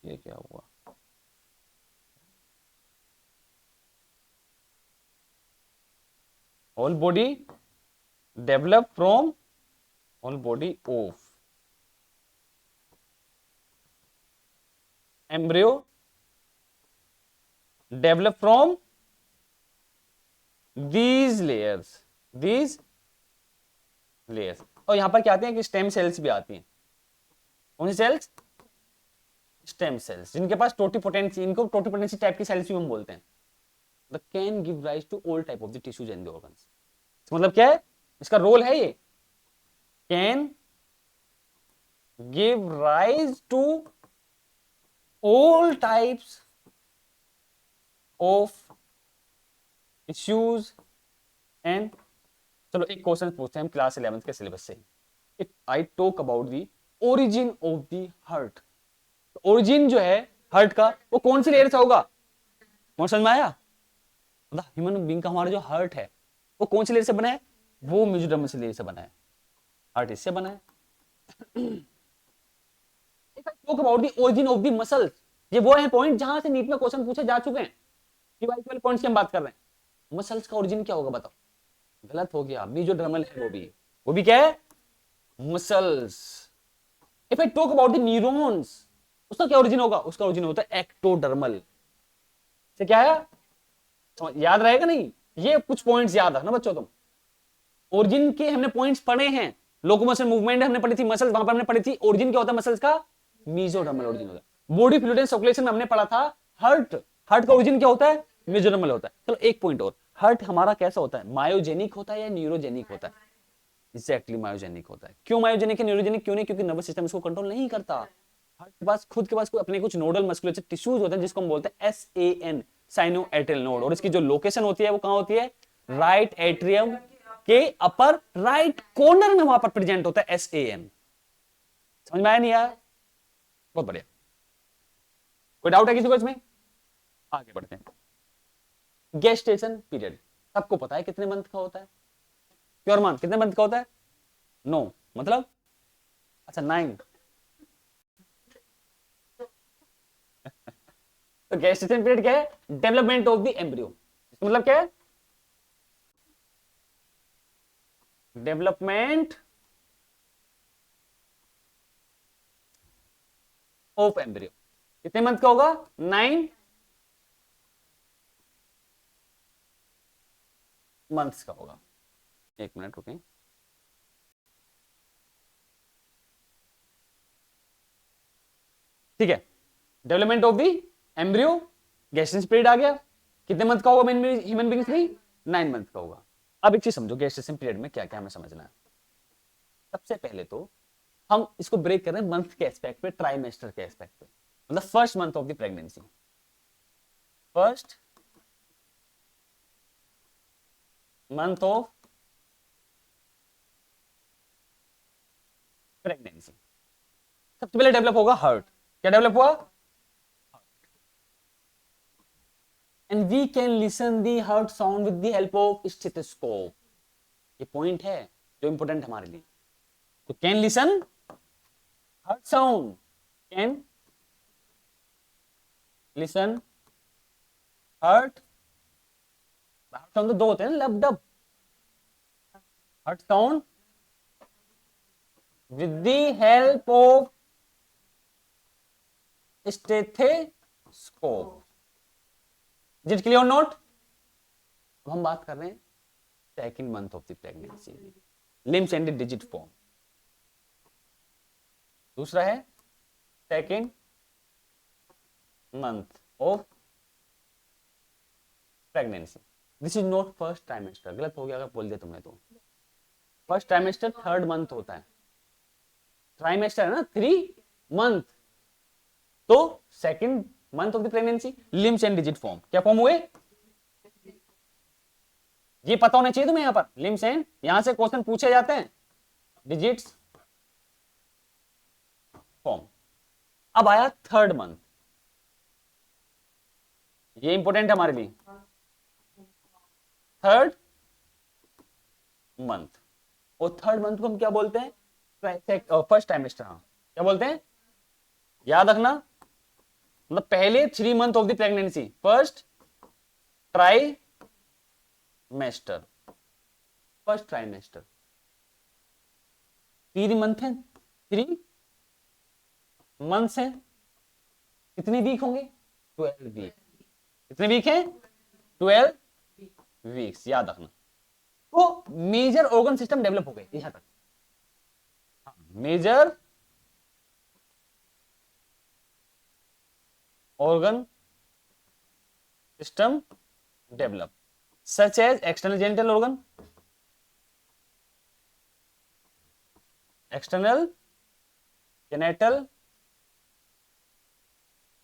Speaker 1: ये क्या हुआ? Whole body develop from whole body of embryo develop from these these layers। और यहां पर क्या आते हैं कि स्टेम सेल्स भी आती हैं। कौन सी सेल्स? स्टेम सेल्स, जिनके पास टोटिपोटेंसी, इनको टोटिपोटेंसी टाइप की सेल्स भी हम बोलते हैं। They can give rise to all type of the tissues and the organs. मतलब क्या है इसका रोल? है ये can give rise to all types of tissues and. चलो एक क्वेश्चन पूछते हैं हम क्लास 11th के सिलेबस से। If I talk about the origin of the heart, origin जो है हार्ट का, वो कौन सी लेयर से होगा? कौन समझ में आया? मतलब ह्यूमन बीइंग का हमारा जो हार्ट है वो कौन सी लेयर से बना है? वो मेसोडर्मल से लेयर से बना है। हार्ट इससे बना है। If I talk about the origin of the muscles, ये वो है पॉइंट जहां से नीट में क्वेश्चन पूछे जा चुके हैं। कि वाले पॉइंट्स की हम बात कर रहे हैं। मसल्स का ओरिजिन क्या होगा बताओ? गलत हो गया, मेसोडर्मल है वो भी क्या है? Muscles. If I talk about the neurons, उसका क्या ओरिजिन होगा? उसका ओरिजिन होता है एक्टोडर्मल से। क्या है? याद रहेगा नहीं? ये कुछ पॉइंट्स याद रखना बच्चों तुम। ओरिजिन के हमने पॉइंट्स पढ़े हैं। लोकोमोशन मूवमेंट हमने पढ़ी थी, मसल्स वहां पर हमने पढ़ी थी। ओरिजिन क्या होता है मसल्स का? मेसोडर्मल ओरिजिन होता है। बॉडी फ्लूइड एंड सर्कुलेशन में हमने पढ़ा था हार्ट, हार्ट का ओरिजिन क्या होता है? मेसोडर्मल होता है। चलो एक पॉइंट और, हार्ट हमारा कैसा होता है? मायोजेनिक होता है या न्यूरोजेनिक होता है? एग्जैक्टली मायोजेनिक होता है। क्यों मायोजेनिक है, न्यूरोजेनिक क्यों नहीं? क्योंकि नर्वस सिस्टम इसको कंट्रोल नहीं करता। हार्ट के पास खुद के पास कोई अपने कुछ नोडल मस्कुलेचर टिश्यूज होते हैं जिसको हम बोलते हैं SAN, साइनोएटल नोड। और इसकी जो लोकेशन होती है वो कहां होती है? राइट एट्रियम के अपर राइट कॉर्नर में वहां पर प्रेजेंट होता है SAN। समझ में आया नहीं यार? बहुत बढ़िया। कोई डाउट है किसी को इसमें? आगे बढ़ते हैं। गेस्टेशन पीरियड सबको पता है कितने मंथ का होता है? प्योर मंथ कितने मंथ का होता है? 9, मतलब अच्छा 9। तो गेस्टेशन पीरियड क्या है? Development of the embryo. मतलब क्या है? Development of embryo. कितने मंथ का होगा? 9 मंथ्स का होगा। एक मिनट रुकें। ठीक है, development of the embryo, gestation period आ गया। कितने मंथ का होगा ह्यूमन बीइंग्स में? 9 मंथ का होगा। अब एक चीज समझो, गेस्टेशन पीरियड में क्या क्या हमें समझना है। सबसे पहले तो हम इसको ब्रेक कर रहे हैं मंथ के एस्पेक्ट पे, ट्राइमेस्टर के एस्पेक्ट पे। मतलब first month of the pregnancy, first month of pregnancy सबसे पहले डेवलप होगा हार्ट। क्या डेवलप हुआ? And we can listen the heart sound with the help of stethoscope. ये पॉइंट है जो इंपॉर्टेंट हमारे लिए। तो can listen heart sound, can listen heart sound तो दो होते हैं ना, lub dub. Heart sound with the help of stethoscope. Is it clear और नॉट? अब हम बात कर रहे हैं second month of the pregnancy, limbs and digit form. दूसरा है second month of pregnancy. This is not first trimester, गलत हो गया अगर बोल दिया तुमने तो। फर्स्ट ट्राइमेस्टर थर्ड मंथ होता है, ट्राइमेस्टर है ना 3 मंथ, तो second month of the pregnancy. Limbs and digit form, क्या फॉर्म हुए ये पता होना चाहिए तुम्हें। यहां पर लिम्स एंड, यहां से क्वेश्चन पूछे जाते हैं, डिजिट्स फॉर्म। अब आया थर्ड मंथ, ये इंपॉर्टेंट है हमारे लिए। थर्ड मंथ, और थर्ड मंथ को हम क्या बोलते हैं? First trimester. हाँ, क्या बोलते हैं याद रखना, मतलब पहले 3 month of the pregnancy, first trimester, first trimester. 3 month है, 3 मंथ्स है, कितने वीक होंगे? 12 वीक। कितने वीक है? 12 वीक्स, याद रखना। तो मेजर ऑर्गन सिस्टम डेवलप हो गए यहां तक। Major organ system develop, such as external genital organ, external genital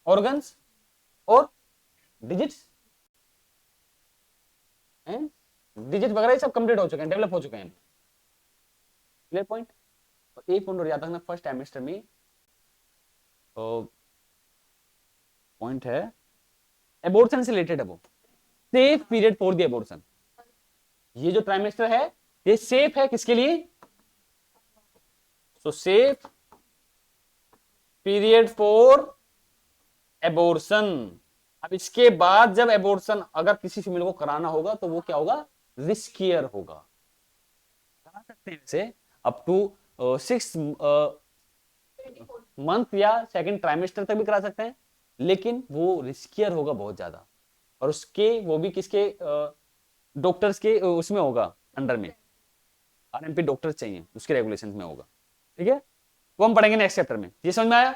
Speaker 1: organs और डिजिट्स एंड डिजिट वगैरह सब कंप्लीट हो चुके हैं, डेवलप हो चुके हैं। Clear point? तो एक पॉइंट और याद रखना, फर्स्ट ट्राइमेस्टर में पॉइंट है एबॉर्शन से रिलेटेड है वो, safe period for the abortion. ये जो ट्राइमेस्टर है ये सेफ है किसके लिए? सो सेफ पीरियड फॉर एबॉर्शन। अब इसके बाद जब एबॉर्शन अगर किसी फीमेल को कराना होगा तो वो क्या होगा? रिस्कियर होगा। करा सकते हैं इसे अप टू 6 मंथ या सेकंड ट्राइमेस्टर तक भी करा सकते हैं, लेकिन वो रिस्कियर होगा बहुत ज्यादा। और उसके वो भी किसके डॉक्टर्स के उसमें होगा, अंडर में आरएमपी डॉक्टर्स चाहिए, उसके रेगुलेशंस में होगा। ठीक है, वो हम पढ़ेंगे नेक्स्ट चैप्टर में। ये समझ में आया?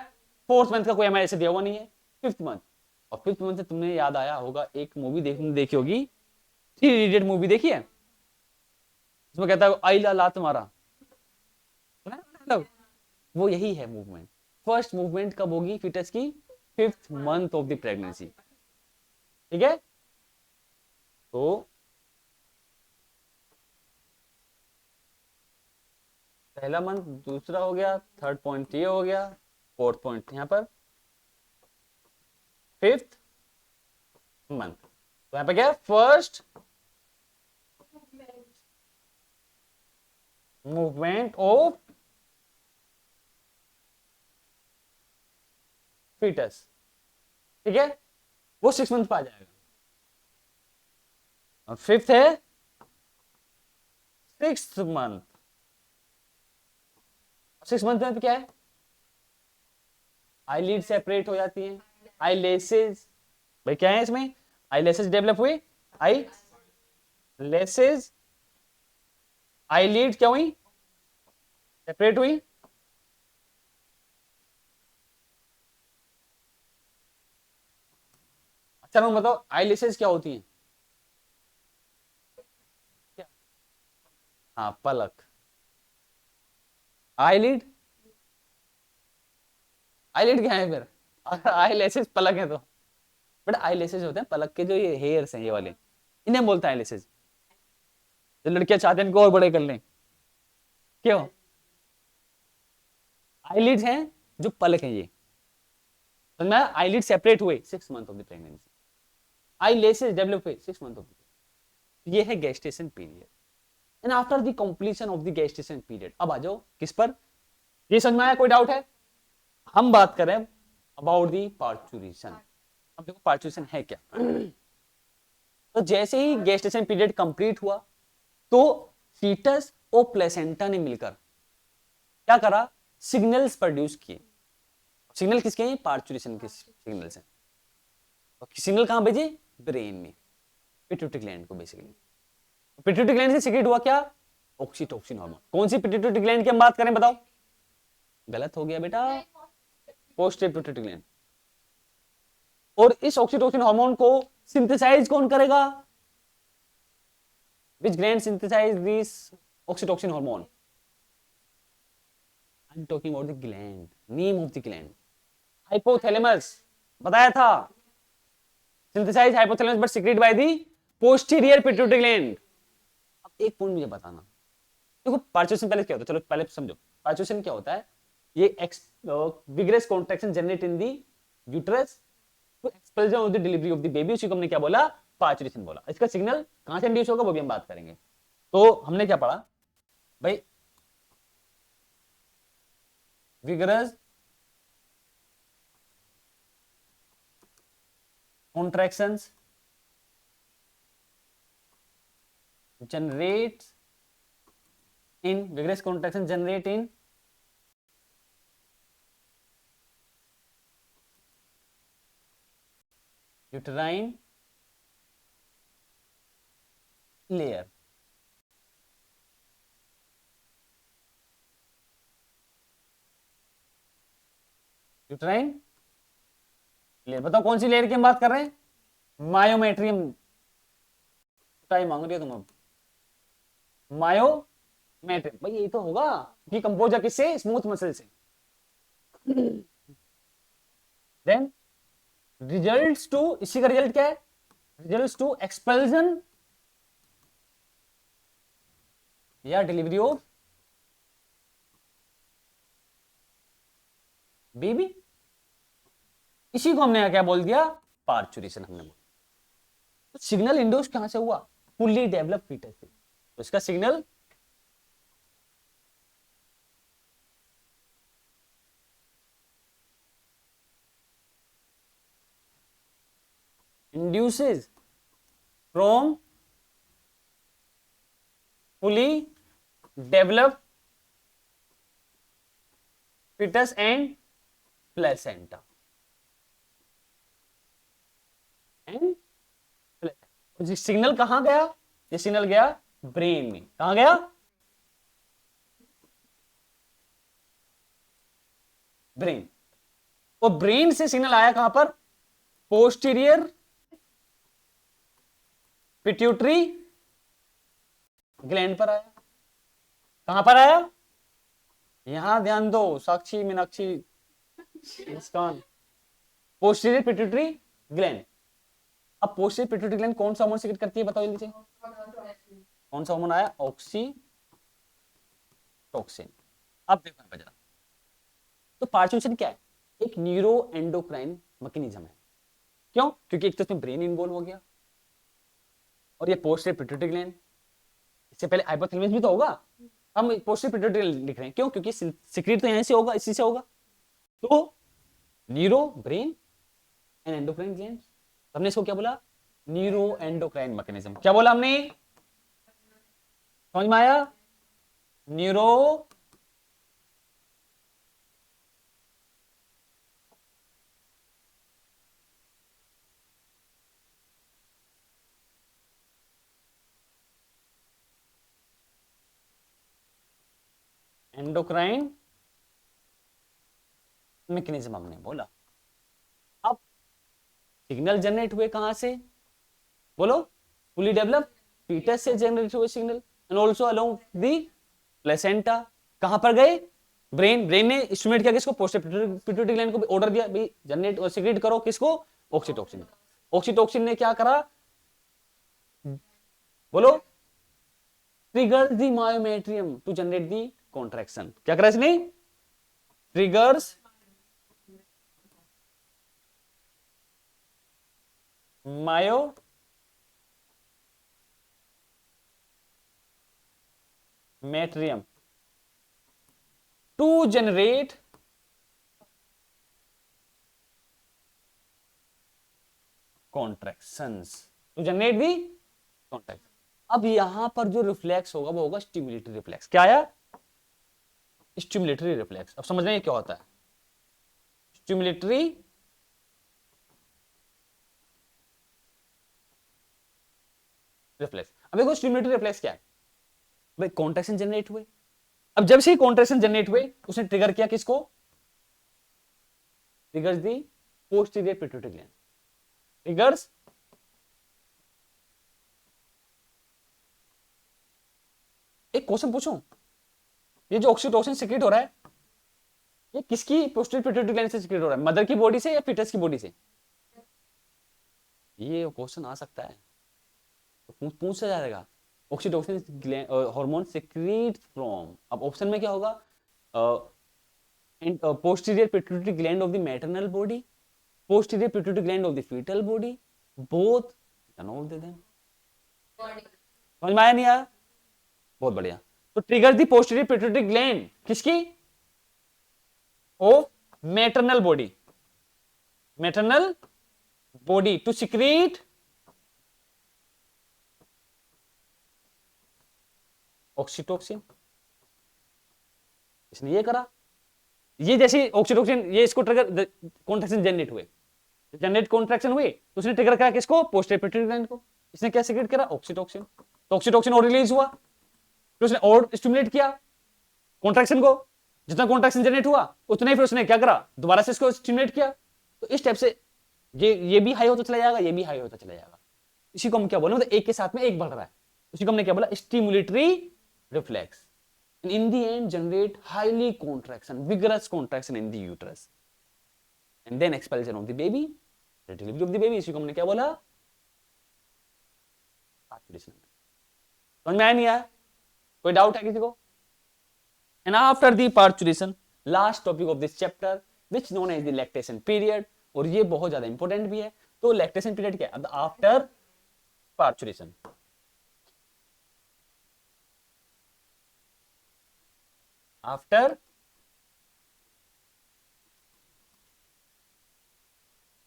Speaker 1: फोर्थ मंथ का कोई हमारे ऐसे दिया हुआ नहीं है, फिफ्थ मंथ। और फिफ्थ मंथ से तुमने याद आया होगा एक मूवी देखी होगी, 3 इडियट मूवी देखी है? उसमें कहता है आई ला लात मारा, वो यही है मूवमेंट। फर्स्ट मूवमेंट कब होगी फिटस की? Fifth month of the pregnancy. ठीक है, तो पहला मंथ दूसरा हो गया, थर्ड पॉइंट ये हो गया, फोर्थ पॉइंट यहां पर फिफ्थ मंथ। तो यहां पे क्या है? First movement of foetus. ठीक है, वो 6 मंथ पे आ जाएगा। और फिफ्थ है 6th मंथ। 6 मंथ में क्या है? आईलिड सेपरेट हो जाती है, आई लेसेस, भाई क्या है इसमें? आई लेसेस डेवलप हुई, आई लेसेस, आईलिड क्या हुई? सेपरेट हुई। अच्छा मैं बताओ आई लेसेस क्या होती है? क्या? हाँ पलक। आईलिड, आईलिड क्या है फिर? अगर आई लेसेस पलक है तो? बट आई लेसेस होते हैं पलक के जो ये हेयर्स हैं ये वाले, इन्हें बोलते हैं आई लेसेस। जो लड़कियां चाहते हैं इनको और बड़े कर लें, क्यों? आईलिड्स हैं जो पलक हैं ये, तो मैं आईलिड सेपरेट हुए 6 month of the pregnancy, I laces develop हुए 6 मंथ ऑफ द, ये है gestation period. And after the completion of the gestation period, अब आ जाओ किस पर? ये समझ में आया? कोई डाउट है? हम बात करें अबाउट दी पार्चुरेशन। अब देखो पार्चुरेशन है क्या। तो जैसे ही गेस्टेशन पीरियड कंप्लीट हुआ तो फीटस और प्लेसेंटा ने मिलकर क्या करा, सिग्नल्स प्रोड्यूस किए। सिग्नल किसके हैं, पार्चुरेशन के सिग्नल्स हैं। सिग्नल कहां भेजे, ब्रेन में, पिट्यूटरी ग्लैंड को बेसिकली। पिट्यूटरी ग्लैंड से सीक्रेट हुआ क्या, ऑक्सीटोसिन हार्मोन। कौन सी पिट्यूटरी ग्लैंड की हम बात करें बताओ, गलत हो गया बेटा, पोस्टीरियर पिट्यूटरी ग्लैंड। और इस ऑक्सीटोसिन हार्मोन को सिंथेसाइज कौन करेगा, which gland synthesize this oxytocin hormone? I'm talking about the gland, name of the gland, hypothalamus, बताया था, synthesize hypothalamus but secreted by the posterior pituitary gland। अब एक point मुझे बताना, देखो पार्चुरेशन पहले क्या होता है, चलो पहले समझो पार्चुरेशन क्या होता है। ये vigorous contraction generate in the uterus to expulsion of the delivery of the baby, उसी को हमने क्या बोला, पार्चुरेशन बोला। इसका सिग्नल कहां से इंड्यूस होगा वो भी हम बात करेंगे। तो हमने क्या पढ़ा भाई, विग्रस कॉन्ट्रैक्शंस जनरेट इन, विग्रस कॉन्ट्रैक्शन जनरेट इन यूटेराइन लेयर। यूटेराइन लेयर, बताओ कौन सी लेयर की हम बात कर रहे हैं, मायोमेट्रियम। टाइम मांग रही है तुम अब, मायोमेट्रियम भाई यही तो होगा कि कंपोज किससे, स्मूथ मसल से। देन रिजल्ट्स टू, इसी का रिजल्ट क्या है, रिजल्ट्स टू एक्सपल्जन या डिलीवरी ऑफ बेबी, इसी को हमने क्या बोल दिया, पार्चुरेशन हमने बोला। तो सिग्नल इंड्यूस कहां से हुआ, फुल्ली डेवलप फीटस से। तो इसका signal induces from fully developed fetus and placenta signal कहां गया, ये सिग्नल गया ब्रेन में। कहां गया, ब्रेन। और ब्रेन से सिग्नल आया कहां पर, पोस्टीरियर पिट्यूटरी ग्लैंड पर आया। कहां पर आया, यहां ध्यान दो, साक्षी मीनाक्षी मुस्कान, पोस्टीरियर पिट्यूटरी ग्लैंड। अब पोस्टीरियर पिट्यूटरी ग्लैंड कौन सा हार्मोन सीक्रेट करती है बताओ जल्दी से, कौन सा हार्मोन आया, ऑक्सीटोसिन। अब देखो जरा, तो पार्चुरेशन क्या है, एक न्यूरो एंडोक्राइन मैकेनिज्म है। क्यों, क्योंकि एक तो इसमें ब्रेन इन्वॉल्व हो गया, और ये पोस्टीरियर पिट्यूटरी ग्लैंड, इससे पहले हाइपोथैलेमस भी तो होगा, हम पोस्टीरियर पिट्यूटरी लिख रहे हैं क्यों, क्योंकि सीक्रेट तो यहां से होगा, इसी से होगा। तो neuro, brain and endocrine gland, हमने इसको क्या बोला, न्यूरो एंडोक्राइन मैकेनिज्म। क्या बोला हमने, समझ में आया, न्यूरो एंडोक्राइन मैकेनिज्म हमने बोला। अब सिग्नल जनरेट हुए कहां से, बोलो, फुली डेवलप फीटस से जनरेट हुए signal, and also along the placenta. कहां पर गए, ब्रेन, ब्रेन ने स्टिमुलेट किया किसको, पोस्टीरियर पिट्यूटरी ग्लैंड को ऑर्डर दिया भाई जनरेट और सीक्रेट करो किसको, ऑक्सीटोसिन। ऑक्सीटोसिन ने क्या करा, बोलो, trigger the myometrium to generate the contraction. क्या करा इसने, triggers myometrium to generate contractions. To generate the contraction. अब यहां पर जो रिफ्लेक्स होगा वो होगा स्टिमुलेटरी रिफ्लेक्स। क्या आया? Stimulatory reflex. अब समझ रहे हैं क्या होता है स्टिमुलेटरी रिफ्लेक्स? अब देखो स्टिमुलेटरी रिफ्लेक्स क्या है भाई, कॉन्ट्रैक्शन जनरेट हुए। अब जब से कॉन्ट्रैक्शन जनरेट हुए उसने ट्रिगर किया किसको? ट्रिगर्स दी पोस्टीरियर पिट्यूटरी ग्लैंड। ट्रिगर्स एक क्वेश्चन पूछूं, ये जो ऑक्सीटोसिन सिक्रेट हो रहा है ये किसकी पोस्टीरियर पिट्यूटरी ग्लैंड से सिक्रेट हो रहा है? मदर की बॉडी से या फीटस की बॉडी से? ये क्वेश्चन आ सकता है, तो पूछा जाएगा। ऑक्सीटोसिन हार्मोन सिक्रीट फ्रॉम, अब ऑप्शन में क्या होगा? Posterior pituitary gland of the maternal body, posterior pituitary gland of the fetal body, both, none of them. समझ में आया नहीं आया? बहुत बढ़िया। तो trigger the posterior pituitary gland किसकी? Of maternal body, maternal body to secrete oxytocin. इसने ये करा, ये जैसे ऑक्सीटोसिन ये इसको ट्रिगर कॉन्ट्रैक्शन जनरेट हुए, जनरेट कॉन्ट्रैक्शन हुए तो उसने ट्रिगर करा किसको? पोस्टीरियर पिट्यूटरी ग्लैंड को। इसने क्या सिक्रेट करा? ऑक्सीटोसिन। तो ऑक्सीटोसिन और रिलीज हुआ, फिर उसने और स्टिमुलेट किया कॉन्ट्रैक्शन को। जितना कॉन्ट्रैक्शन जनरेट हुआ उतना ही फिर उसने क्या करा? दोबारा से इसको स्टिमुलेट किया। तो इस टाइप से ये भी हाई होता चला जाएगा, ये भी हाई होता चला जाएगा। इसी को हम क्या बोले, मतलब एक के साथ में एक बढ़ रहा है, उसी को हमने क्या बोला? Stimulatory reflex. In the end generate highly contraction, vigorous contraction in the uterus and then expulsion of the baby, the delivery of the baby। इसी को हमने क्या बोला? पार्चुरेशन। समझ में आया नहीं आया? कोई डाउट है किसी को? And after the parturition, last topic of this chapter which known as the lactation period, और ये बहुत ज्यादा इंपॉर्टेंट भी है। तो lactation period क्या है? अब after parturition, after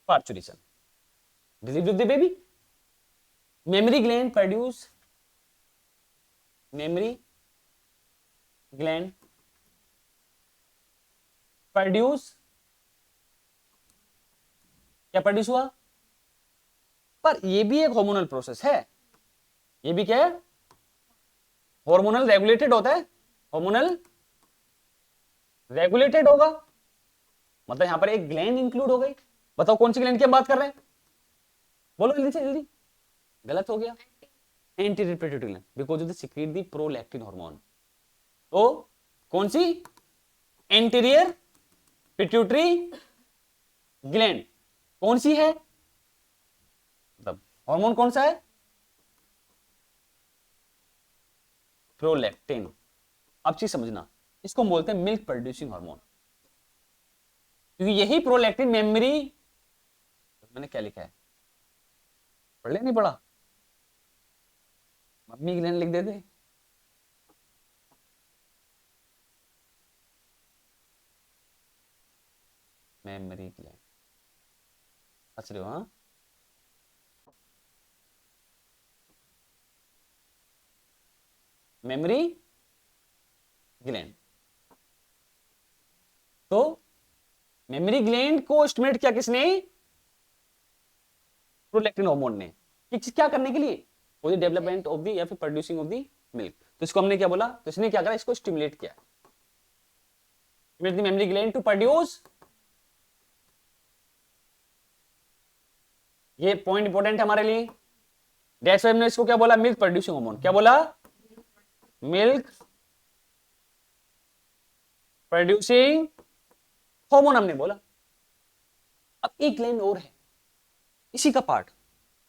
Speaker 1: parturition, delivery of the baby, mammary gland produce, mammary gland produce, क्या प्रोड्यूस हुआ? पर ये भी एक हार्मोनल प्रोसेस है, ये भी क्या है? हार्मोनल रेगुलेटेड होता है, हार्मोनल रेगुलेटेड होगा, मतलब यहां पर एक ग्लैंड इंक्लूड हो गई। बताओ कौन सी ग्लैंड की हम बात कर रहे हैं? बोलो जल्दी से जल्दी। गलत हो गया, anterior pituitary gland, because of the secrete the prolactin hormone. तो कौन सी? Anterior pituitary gland. कौन सी है? मतलब हार्मोन कौन सा है? प्रोलैक्टिन। अब चीज समझना, इसको बोलते हैं मिल्क प्रोड्यूसिंग हार्मोन, क्योंकि यही प्रोलैक्टिन मेमोरी, मैंने क्या लिखा है पढ़ ले, नहीं पढ़ा? मम्मी ग्लैंड लिख देते। मेमोरी ग्लैंड, हंस रहे हो? हाँ, मेमोरी ग्लैंड। तो मेमोरी ग्लैंड को स्टिमुलेट किया किसने? प्रोलैक्टिन हार्मोन ने। क्या करने के लिए? For the development of the या फिर प्रोड्यूसिंग ऑफ द मिल्क। तो इसको हमने क्या बोला? तो इसने क्या करा? इसको स्टिमुलेट किया, stimulate the mammary gland to produce. ये पॉइंट इंपॉर्टेंट है हमारे लिए। दैट्स व्हाई हमने इसको क्या बोला? Milk producing hormone. क्या बोला? मिल्क प्रोड्यूसिंग हार्मोन हमने बोला। अब एक ग्लैंड और है इसी का पार्ट,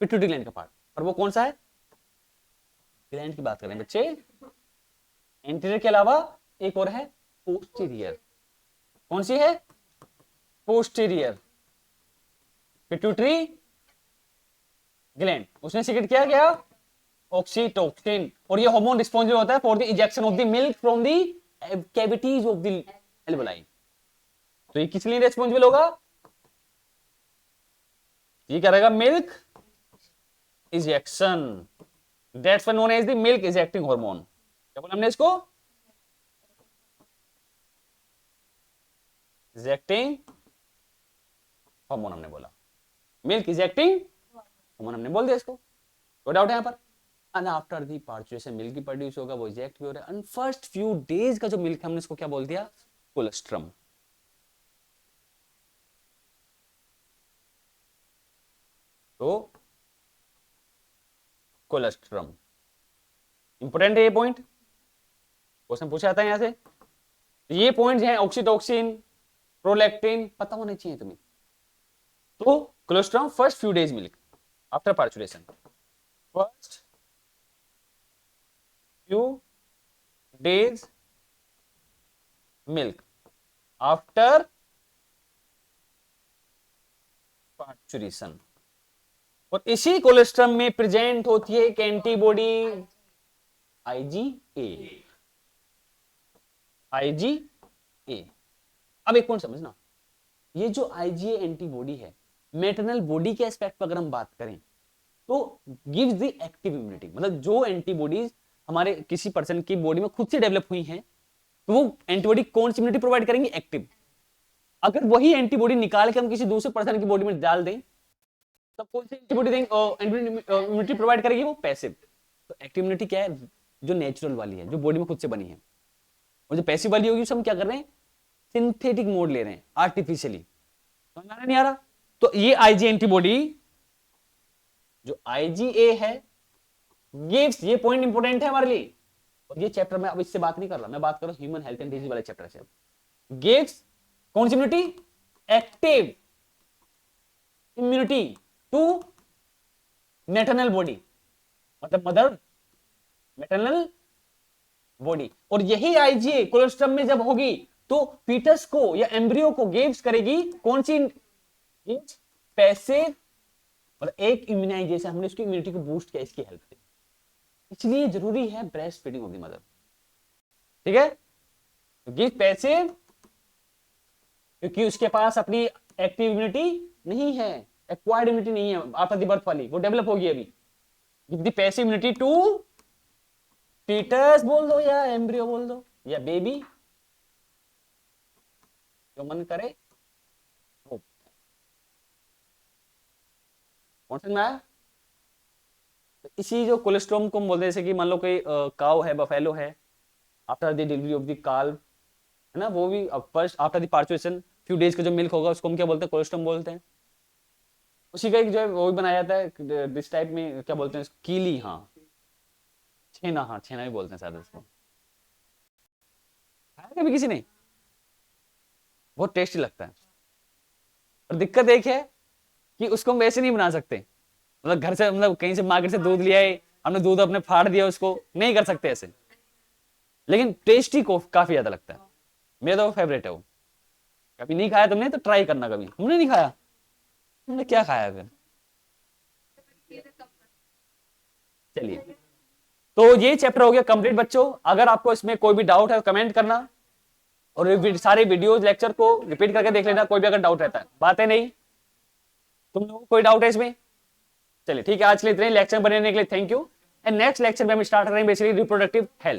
Speaker 1: पिट्यूटरी ग्लैंड का पार्ट, और वो कौन सा है? ग्लैंड की बात करें बच्चे, एंटीरियर के अलावा एक और है पोस्टीरियर। कौन सी है? Posterior pituitary gland. उसने सीक्रेट किया क्या? ऑक्सीटोसिन। और ये हार्मोन रिस्पॉन्सिबल होता है for the ejection of the milk from the cavities of the alveoli. तो ये किस लिए रिस्पॉन्सिबल होगा? ये क्या रहेगा? Milk ejection, that's what known as the milk ejecting hormone. क्या बोला हमने इसको? इजेक्टिंग हार्मोन हमने बोला, मिल्क इजेक्टिंग हार्मोन हमने बोल दिया इसको, कोई डाउट है यहाँ पर? एंड आफ्टर दी पार्चुएशन मिल्क भी प्रोड्यूस होगा, वो इजेक्ट भी हो रहा है, एंड फर्स्ट फ्यू डेज का जो मिल्क हमने इसको क्या बोल दिया? कोलेस्ट्रम। तो कोलेस्ट्रम इंपोर्टेंट है ये पॉइंट, क्वेश्चन पूछा जाता है यहां से। ये पॉइंट है ऑक्सीटोसिन, प्रोलैक्टिन पता होना चाहिए तुम्हें। तो cholesterol first few days milk after parturition, first few days milk after parturition. और इसी कोलेस्ट्रम में प्रेजेंट होती है एक एंटीबॉडी IgA। IgA, अब एक पॉइंट समझना, ये जो IgA एंटीबॉडी है, मैटरनल बॉडी के एस्पेक्ट पर अगर हम बात करें तो गिव्स द एक्टिव इम्यूनिटी, मतलब जो एंटीबॉडीज हमारे किसी पर्सन की बॉडी में खुद से डेवलप हुई हैं, तो वो एंटीबॉडी कौन सी इम्यूनिटी प्रोवाइड करेंगे? एक्टिव। अगर वही एंटीबॉडी निकाल के हम किसी दूसरे पर्सन की बॉडी में डाल दें, तब कौन सी एंटीबॉडी देंगे? इम्यूनिटी प्रोवाइड करेगी वो पैसिव। तो एक्टिव इम्यूनिटी क्या है? जो नेचुरल वाली है, जो बॉडी में खुद से बनी है। और जो पैसिव वाली होगी, उसे हम क्या कर रहे हैं? सिंथेटिक मोड ले रहे हैं, आर्टिफिशियली। समझ आ रहा नहीं आ रहा? तो ये IG एंटीबॉडी जो IgA है गिव्स, ये पॉइंट इंपोर्टेंट है हमारे लिए। और ये चैप्टर में अब इससे बात नहीं कर रहा, मैं बात कर रहा हूं ह्यूमन हेल्थ एंड डिजीज वाले चैप्टर से। गिव्स कौन सी immunity? Active immunity to maternal body, मतलब मदर मैटरनल बॉडी। और यही IgA कोलेस्ट्रम में जब होगी तो फीटस को या एम्ब्रियो को गिव्स करेगी कौन सी? पैसिव, मतलब एक इम्यूनाइजेशन, हमने उसकी इम्यूनिटी को बूस्ट किया इसकी हेल्प से। इसलिए जरूरी है breast feeding of the mother, ठीक है? गिव पैसिव, क्योंकि उसके पास अपनी एक्टिव इम्यूनिटी नहीं है, एक्वायर्ड इम्यूनिटी नहीं है आफ्टर द बर्थ वाली, वो डेवलप होगी अभी। Give the passive immunity to foetus बोल दो या एम्ब्रियो बोल दो या बेबी, जो मन करे। कौन समझ में आया? तो इसी जो कोलेस्ट्रॉम को हम बोलते हैं, जैसे कि मान लो कोई काउ है, बफेलो है, after the delivery of the calf, है ना, वो भी first after the parturition few days का जो मिल्क होगा उसको हम क्या बोलते हैं? कोलेस्ट्रॉम बोलते हैं। उसी का एक जो है वो भी बनाया जाता है दिस टाइप में, क्या बोलते हैं इसको? कीली, हाँ छेना, हाँ छेना भी बोलते हैं शायद इसको। खाया कभी किसी ने? बहुत टेस्टी लगता है। और दिक्कत एक है कि उसको हम वैसे नहीं बना सकते, मतलब घर से, मतलब कहीं से मार्केट से दूध लिया है, हमने दूध अपने फाड़ दिया, उसको नहीं कर सकते ऐसे। लेकिन टेस्टी को काफी ज्यादा लगता है, मेरा तो फेवरेट है वो। कभी नहीं खाया तुमने तो ट्राई करना, कभी हमने नहीं खाया। तुमने क्या खाया फिर? चलिए, तो ये चैप्टर हो गया कंप्लीट बच्चों। अगर आपको इसमें कोई भी डाउट है तो कमेंट करना, और सारे वीडियोज लेक्चर को रिपीट करके देख लेना, कोई भी अगर डाउट रहता है। बात है नहीं? तुम लोगों को कोई डाउट है इसमें? चलिए ठीक है, आज के लिए इतने लेक्चर बनाने के लिए thank you. And next lecture में हम स्टार्ट करेंगे बेसिकली रिप्रोडक्टिव हेल्थ।